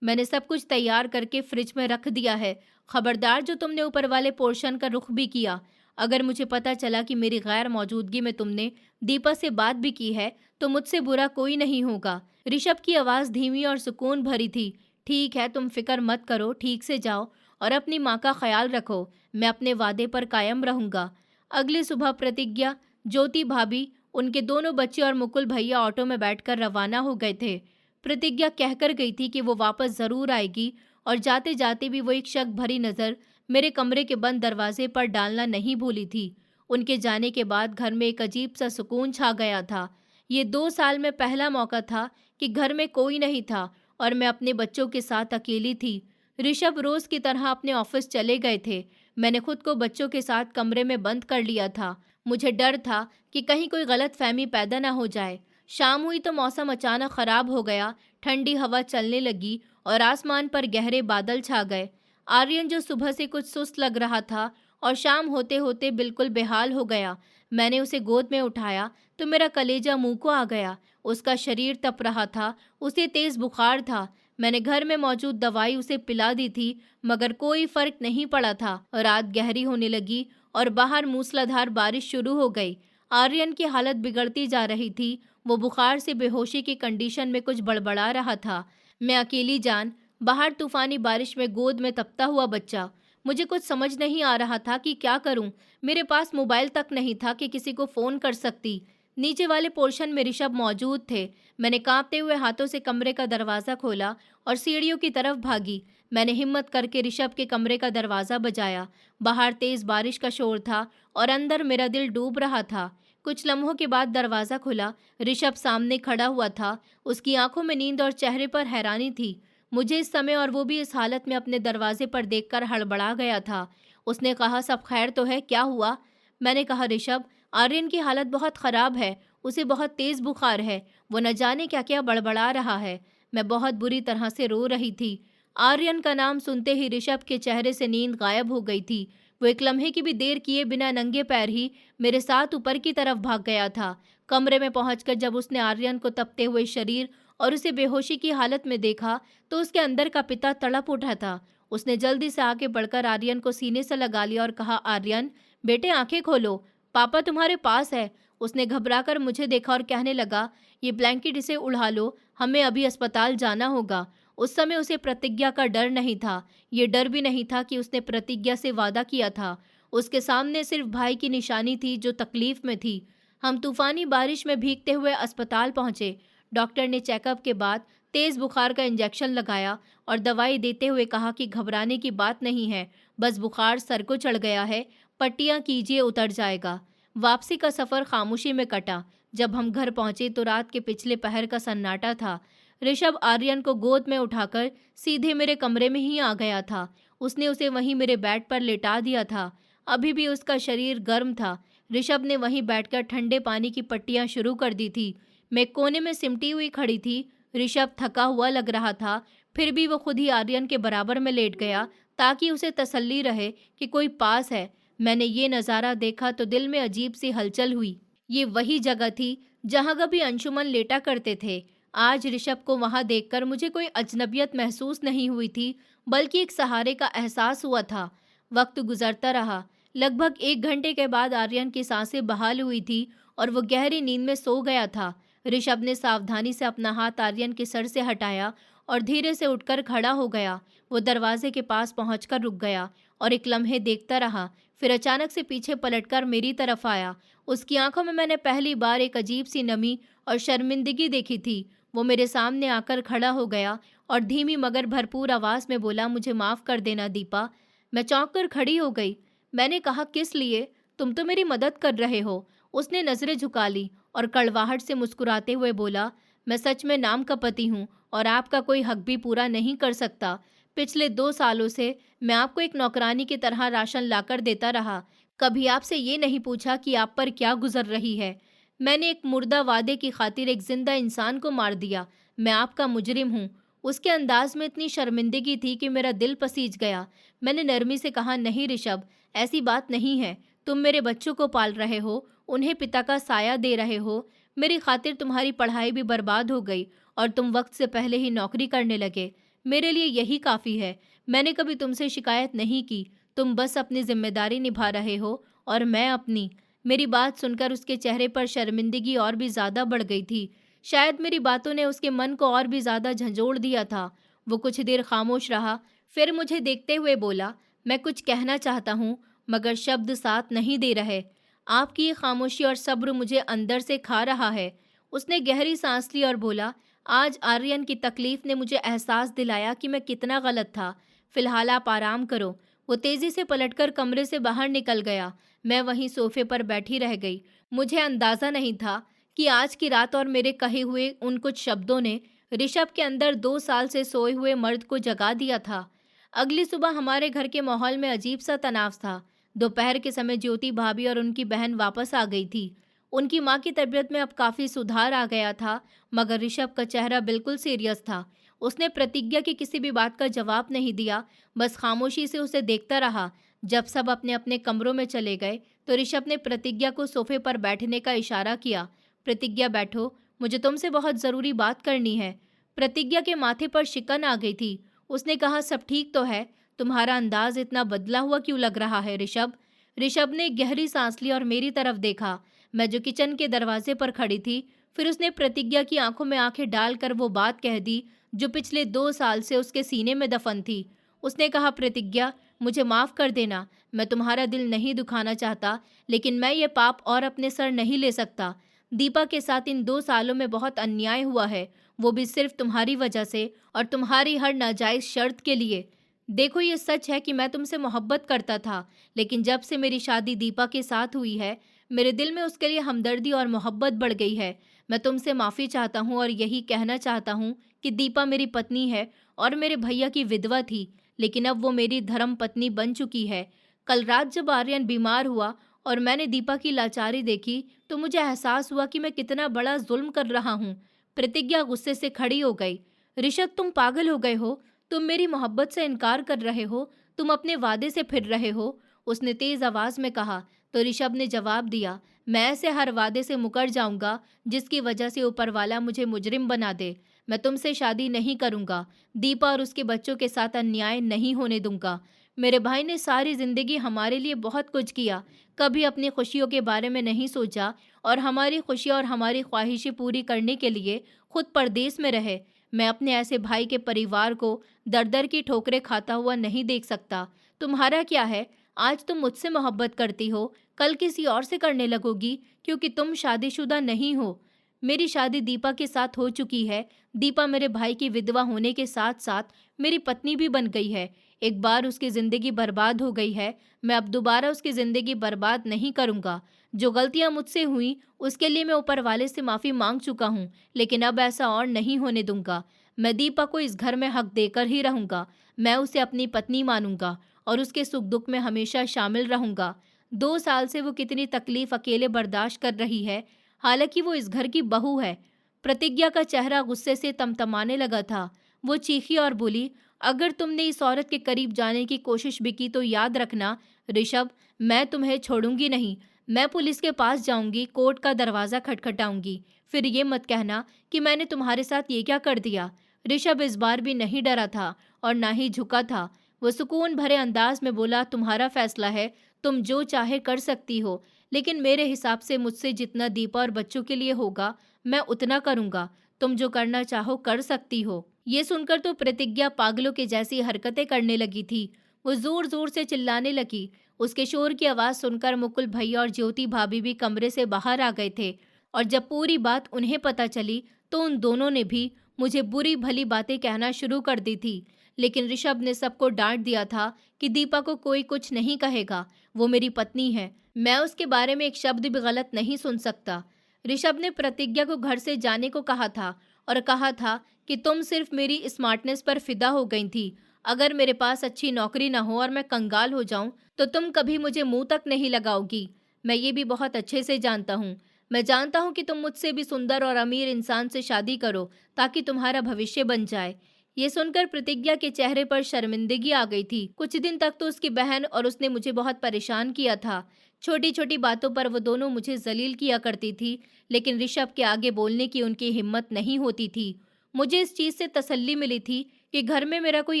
मैंने सब कुछ तैयार करके फ्रिज में रख दिया है। खबरदार, जो तुमने ऊपर वाले पोर्शन का रुख भी किया, अगर मुझे पता चला कि मेरी गैर मौजूदगी में तुमने दीपा से बात भी की है, तो मुझसे बुरा कोई नहीं होगा। ऋषभ की आवाज़ धीमी और सुकून भरी थी। ठीक है, तुम फिक्र मत करो, ठीक से जाओ और अपनी माँ का ख्याल रखो। मैं अपने वादे पर कायम रहूंगा। अगली सुबह प्रतिज्ञा, ज्योति भाभी, उनके दोनों बच्चे और मुकुल भैया ऑटो में बैठकर रवाना हो गए थे। प्रतिज्ञा कहकर गई थी कि वो वापस ज़रूर आएगी, और जाते जाते भी वो एक शक भरी नज़र मेरे कमरे के बंद दरवाजे पर डालना नहीं भूली थी। उनके जाने के बाद घर में एक अजीब सा सुकून छा गया था। ये 2 साल में पहला मौका था कि घर में कोई नहीं था और मैं अपने बच्चों के साथ अकेली थी। ऋषभ रोज की तरह अपने ऑफिस चले गए थे। मैंने खुद को बच्चों के साथ कमरे में बंद कर लिया था। मुझे डर था कि कहीं कोई गलतफहमी पैदा ना हो जाए। शाम हुई तो मौसम अचानक खराब हो गया। ठंडी हवा चलने लगी और आसमान पर गहरे बादल छा गए। आर्यन, जो सुबह से कुछ सुस्त लग रहा था और शाम होते होते बिल्कुल बेहाल हो गया, मैंने उसे गोद में उठाया तो मेरा कलेजा मुंह को आ गया। उसका शरीर तप रहा था, उसे तेज बुखार था। मैंने घर में मौजूद दवाई उसे पिला दी थी, मगर कोई फर्क नहीं पड़ा था। रात गहरी होने लगी और बाहर मूसलाधार बारिश शुरू हो गई। आर्यन की हालत बिगड़ती जा रही थी। वो बुखार से बेहोशी की कंडीशन में कुछ बड़बड़ा रहा था। मैं अकेली जान, बाहर तूफानी बारिश में गोद में तपता हुआ बच्चा। मुझे कुछ समझ नहीं आ रहा था कि क्या करूं। मेरे पास मोबाइल तक नहीं था कि किसी को फ़ोन कर सकती। नीचे वाले पोर्शन में ऋषभ मौजूद थे। मैंने कांपते हुए हाथों से कमरे का दरवाज़ा खोला और सीढ़ियों की तरफ भागी। मैंने हिम्मत करके ऋषभ के कमरे का दरवाज़ा बजाया। बाहर तेज़ बारिश का शोर था और अंदर मेरा दिल डूब रहा था। कुछ लम्हों के बाद दरवाज़ा खुला। ऋषभ सामने खड़ा हुआ था। उसकी आंखों में नींद और चेहरे पर हैरानी थी। मुझे इस समय, और वो भी इस हालत में, अपने दरवाजे पर देखकर हड़बड़ा गया था। उसने कहा, सब खैर तो है, क्या हुआ? मैंने कहा, ऋषभ, आर्यन की हालत बहुत ख़राब है। उसे बहुत तेज़ बुखार है। वो न जाने क्या क्या बड़बड़ा रहा है। मैं बहुत बुरी तरह से रो रही थी। आर्यन का नाम सुनते ही ऋषभ के चेहरे से नींद गायब हो गई थी। वो एक लम्हे की भी देर किए बिना नंगे पैर ही मेरे साथ ऊपर की तरफ भाग गया था। कमरे में पहुंचकर जब उसने आर्यन को तपते हुए शरीर और उसे बेहोशी की हालत में देखा, तो उसके अंदर का पिता तड़प उठा था। उसने जल्दी से आगे बढ़कर आर्यन को सीने से लगा लिया और कहा, आर्यन बेटे, आंखें खोलो, पापा तुम्हारे पास है। उसने घबराकर मुझे देखा और कहने लगा, ये ब्लैंकेट इसे उड़ा लो, हमें अभी अस्पताल जाना होगा। उस समय उसे प्रतिज्ञा का डर नहीं था। ये डर भी नहीं था कि उसने प्रतिज्ञा से वादा किया था। उसके सामने सिर्फ भाई की निशानी थी, जो तकलीफ में थी। हम तूफानी बारिश में भीगते हुए अस्पताल पहुंचे। डॉक्टर ने चेकअप के बाद तेज़ बुखार का इंजेक्शन लगाया और दवाई देते हुए कहा कि घबराने की बात नहीं है, बस बुखार सर को चढ़ गया है, पट्टियाँ कीजिए, उतर जाएगा। वापसी का सफ़र खामोशी में कटा। जब हम घर पहुंचे तो रात के पिछले पहर का सन्नाटा था। ऋषभ आर्यन को गोद में उठाकर सीधे मेरे कमरे में ही आ गया था। उसने उसे वहीं मेरे बेड पर लेटा दिया था। अभी भी उसका शरीर गर्म था। ऋषभ ने वहीं बैठकर ठंडे पानी की पट्टियाँ शुरू कर दी थी। मैं कोने में सिमटी हुई खड़ी थी। ऋषभ थका हुआ लग रहा था, फिर भी वो खुद ही आर्यन के बराबर में लेट गया, ताकि उसे तसल्ली रहे कि कोई पास है। मैंने ये नज़ारा देखा तो दिल में अजीब सी हलचल हुई। ये वही जगह थी जहाँ कभी अंशुमन लेटा करते थे। आज ऋषभ को वहां देखकर मुझे कोई अजनबियत महसूस नहीं हुई थी, बल्कि एक सहारे का एहसास हुआ था। वक्त गुजरता रहा। लगभग 1 घंटे के बाद आर्यन की सांसें बहाल हुई थी और वो गहरी नींद में सो गया था। ऋषभ ने सावधानी से अपना हाथ आर्यन के सर से हटाया और धीरे से उठकर खड़ा हो गया। वो दरवाजे के पास पहुंचकर रुक गया और एक लम्हे देखता रहा। फिर अचानक से पीछे पलटकर मेरी तरफ आया। उसकी आंखों में मैंने पहली बार एक अजीब सी नमी और शर्मिंदगी देखी थी। वो मेरे सामने आकर खड़ा हो गया और धीमी मगर भरपूर आवाज में बोला, मुझे माफ कर देना दीपा। मैं चौंक कर खड़ी हो गई। मैंने कहा, किस लिए? तुम तो मेरी मदद कर रहे हो। उसने नजरें झुका ली और कड़वाहट से मुस्कुराते हुए बोला, मैं सच में नाम का पति हूँ और आपका कोई हक भी पूरा नहीं कर सकता। पिछले 2 सालों से मैं आपको एक नौकरानी की तरह राशन लाकर देता रहा। कभी आपसे ये नहीं पूछा कि आप पर क्या गुजर रही है। मैंने एक मुर्दा वादे की खातिर एक जिंदा इंसान को मार दिया। मैं आपका मुजरिम हूँ। उसके अंदाज में इतनी शर्मिंदगी थी कि मेरा दिल पसीज गया। मैंने नरमी से कहा, नहीं ऋषभ, ऐसी बात नहीं है। तुम मेरे बच्चों को पाल रहे हो, उन्हें पिता का साया दे रहे हो। मेरी खातिर तुम्हारी पढ़ाई भी बर्बाद हो गई और तुम वक्त से पहले ही नौकरी करने लगे। मेरे लिए यही काफ़ी है। मैंने कभी तुमसे शिकायत नहीं की। तुम बस अपनी जिम्मेदारी निभा रहे हो और मैं अपनी। मेरी बात सुनकर उसके चेहरे पर शर्मिंदगी और भी ज़्यादा बढ़ गई थी। शायद मेरी बातों ने उसके मन को और भी ज़्यादा झंझोड़ दिया था। वो कुछ देर खामोश रहा, फिर मुझे देखते हुए बोला, मैं कुछ कहना चाहता हूँ मगर शब्द साथ नहीं दे रहे। आपकी ये खामोशी और सब्र मुझे अंदर से खा रहा है। उसने गहरी सांस ली और बोला, आज आर्यन की तकलीफ ने मुझे एहसास दिलाया कि मैं कितना गलत था। फिलहाल आप आराम करो। वो तेजी से पलटकर कमरे से बाहर निकल गया। मैं वहीं सोफे पर बैठी रह गई। मुझे अंदाजा नहीं था कि आज की रात और मेरे कहे हुए उन कुछ शब्दों ने ऋषभ के अंदर 2 साल से सोए हुए मर्द को जगा दिया था। अगली सुबह हमारे घर के माहौल में अजीब सा तनाव था। दोपहर के समय ज्योति भाभी और उनकी बहन वापस आ गई थी। उनकी माँ की तबीयत में अब काफ़ी सुधार आ गया था, मगर ऋषभ का चेहरा बिल्कुल सीरियस था। उसने प्रतिज्ञा की किसी भी बात का जवाब नहीं दिया, बस खामोशी से उसे देखता रहा। जब सब अपने अपने कमरों में चले गए तो ऋषभ ने प्रतिज्ञा को सोफे पर बैठने का इशारा किया। प्रतिज्ञा, बैठो, मुझे तुमसे बहुत ज़रूरी बात करनी है। प्रतिज्ञा के माथे पर शिकन आ गई थी। उसने कहा, सब ठीक तो है? तुम्हारा अंदाज इतना बदला हुआ क्यों लग रहा है ऋषभ? ऋषभ ने गहरी सांस ली और मेरी तरफ देखा, मैं जो किचन के दरवाजे पर खड़ी थी। फिर उसने प्रतिज्ञा की आंखों में आंखें डालकर वो बात कह दी जो पिछले 2 साल से उसके सीने में दफन थी। उसने कहा, प्रतिज्ञा, मुझे माफ़ कर देना। मैं तुम्हारा दिल नहीं दुखाना चाहता, लेकिन मैं ये पाप और अपने सर नहीं ले सकता। दीपा के साथ इन 2 सालों में बहुत अन्याय हुआ है, वो भी सिर्फ तुम्हारी वजह से और तुम्हारी हर नाजायज़ शर्त के लिए। देखो, ये सच है कि मैं तुमसे मोहब्बत करता था, लेकिन जब से मेरी शादी दीपा के साथ हुई है, मेरे दिल में उसके लिए हमदर्दी और मोहब्बत बढ़ गई है। मैं तुमसे माफ़ी चाहता हूँ और यही कहना चाहता हूँ कि दीपा मेरी पत्नी है और मेरे भैया की विधवा थी, लेकिन अब वो मेरी धर्म पत्नी बन चुकी है। कल रात जब आर्यन बीमार हुआ और मैंने दीपा की लाचारी देखी, तो मुझे एहसास हुआ कि मैं कितना बड़ा जुल्म कर रहा हूँ। प्रतिज्ञा गुस्से से खड़ी हो गई। ऋषभ, तुम पागल हो गए हो। तुम मेरी मोहब्बत से इनकार कर रहे हो। तुम अपने वादे से फिर रहे हो। उसने तेज आवाज में कहा। तो ऋषभ ने जवाब दिया, मैं ऐसे हर वादे से मुकर जाऊंगा जिसकी वजह से ऊपर वाला मुझे मुजरिम बना दे। मैं तुमसे शादी नहीं करूंगा। दीपा और उसके बच्चों के साथ अन्याय नहीं होने दूंगा। मेरे भाई ने सारी जिंदगी हमारे लिए बहुत कुछ किया, कभी अपनी खुशियों के बारे में नहीं सोचा और हमारी खुशियाँ और हमारी ख्वाहिशें पूरी करने के लिए खुद परदेश में रहे। मैं अपने ऐसे भाई के परिवार को दर दर की ठोकरें खाता हुआ नहीं देख सकता। तुम्हारा क्या है? आज तुम मुझसे मोहब्बत करती हो, कल किसी और से करने लगोगी क्योंकि तुम शादीशुदा नहीं हो। मेरी शादी दीपा के साथ हो चुकी है। दीपा मेरे भाई की विधवा होने के साथ साथ मेरी पत्नी भी बन गई है। एक बार उसकी ज़िंदगी बर्बाद हो गई है, मैं अब दोबारा उसकी ज़िंदगी बर्बाद नहीं करूँगा। जो गलतियाँ मुझसे हुई उसके लिए मैं ऊपर वाले से माफ़ी मांग चुका हूँ, लेकिन अब ऐसा और नहीं होने दूंगा। मैं दीपा को इस घर में हक देकर ही रहूँगा। मैं उसे अपनी पत्नी मानूंगा और उसके सुख दुख में हमेशा शामिल रहूंगा। 2 साल से वो कितनी तकलीफ अकेले बर्दाश्त कर रही है, हालांकि वो इस घर की बहू है। प्रतिज्ञा का चेहरा गुस्से से तमतमाने लगा था। वो चीखी और बोली, अगर तुमने इस औरत के करीब जाने की कोशिश भी की तो याद रखना ऋषभ, मैं तुम्हें छोड़ूंगी नहीं। मैं पुलिस के पास जाऊंगी, कोर्ट का दरवाज़ा खटखटाऊंगी, फिर ये मत कहना कि मैंने तुम्हारे साथ ये क्या कर दिया। ऋषभ इस बार भी नहीं डरा था और ना ही झुका था। वो सुकून भरे अंदाज में बोला, तुम्हारा फैसला है, तुम जो चाहे कर सकती हो, लेकिन मेरे हिसाब से मुझसे जितना दीपा और बच्चों के लिए होगा मैं उतना करूंगा। तुम जो करना चाहो कर सकती हो। ये सुनकर तो प्रतिज्ञा पागलों के जैसी हरकतें करने लगी थी। वो जोर जोर से चिल्लाने लगी। उसके शोर की आवाज सुनकर मुकुल भैया और ज्योति भाभी भी कमरे से बाहर आ गए थे, और जब पूरी बात उन्हें पता चली तो उन दोनों ने भी मुझे बुरी भली बातें कहना शुरू कर दी थी। लेकिन ऋषभ ने सबको डांट दिया था कि दीपा को कोई कुछ नहीं कहेगा, वो मेरी पत्नी है, मैं उसके बारे में एक शब्द भी गलत नहीं सुन सकता। ऋषभ ने प्रतिज्ञा को घर से जाने को कहा था और कहा था कि तुम सिर्फ मेरी स्मार्टनेस पर फिदा हो गई थी। अगर मेरे पास अच्छी नौकरी ना हो और मैं कंगाल हो जाऊं तो तुम कभी मुझे मुंह तक नहीं लगाओगी। मैं ये भी बहुत अच्छे से जानता हूँ। मैं जानता हूँ कि तुम मुझसे भी सुंदर और अमीर इंसान से शादी करो ताकि तुम्हारा भविष्य बन जाए। ये सुनकर प्रतिज्ञा के चेहरे पर शर्मिंदगी आ गई थी। कुछ दिन तक तो उसकी बहन और उसने मुझे बहुत परेशान किया था। छोटी छोटी बातों पर वो दोनों मुझे जलील किया करती थी, लेकिन ऋषभ के आगे बोलने की उनकी हिम्मत नहीं होती थी। मुझे इस चीज से तसल्ली मिली थी कि घर में मेरा कोई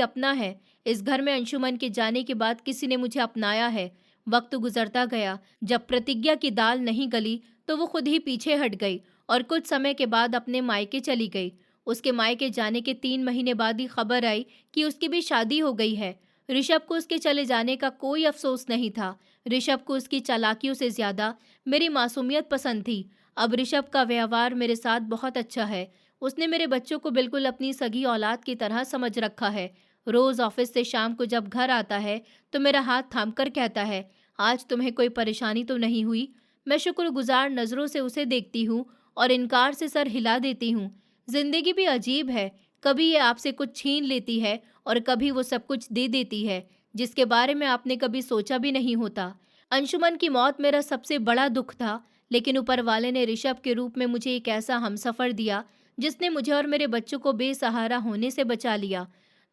अपना है। इस घर में अंशुमन के जाने के बाद किसी ने मुझे अपनाया है। वक्त गुजरता गया। जब प्रतिज्ञा की दाल नहीं गली तो वो खुद ही पीछे हट गई और कुछ समय के बाद अपने मायके चली गई। उसके मायके जाने के 3 महीने बाद ही खबर आई कि उसकी भी शादी हो गई है। ऋषभ को उसके चले जाने का कोई अफसोस नहीं था। ऋषभ को उसकी चालाकियों से ज्यादा मेरी मासूमियत पसंद थी। अब ऋषभ का व्यवहार मेरे साथ बहुत अच्छा है। उसने मेरे बच्चों को बिल्कुल अपनी सगी औलाद की तरह समझ रखा है। रोज ऑफिस से शाम को जब घर आता है तो मेरा हाथ थामकर कहता है, आज तुम्हें कोई परेशानी तो नहीं हुई। मैं शुक्रगुजार नजरों से उसे देखती हूँ और इनकार से सर हिला देती हूँ। जिंदगी भी अजीब है, कभी ये आपसे कुछ छीन लेती है और कभी वो सब कुछ दे देती है जिसके बारे में आपने कभी सोचा भी नहीं होता। अंशुमन की मौत मेरा सबसे बड़ा दुख था, लेकिन ऊपर वाले ने ऋषभ के रूप में मुझे एक ऐसा हमसफर दिया जिसने मुझे और मेरे बच्चों को बेसहारा होने से बचा लिया।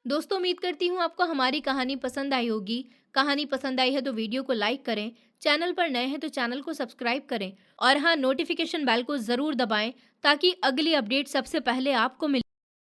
दोस्तों, उम्मीद करती हूँ आपको हमारी कहानी पसंद आई होगी। कहानी पसंद आई है तो वीडियो को लाइक करें, चैनल पर नए हैं तो चैनल को सब्सक्राइब करें और हाँ, नोटिफिकेशन बेल को ज़रूर दबाएं ताकि अगली अपडेट सबसे पहले आपको मिले।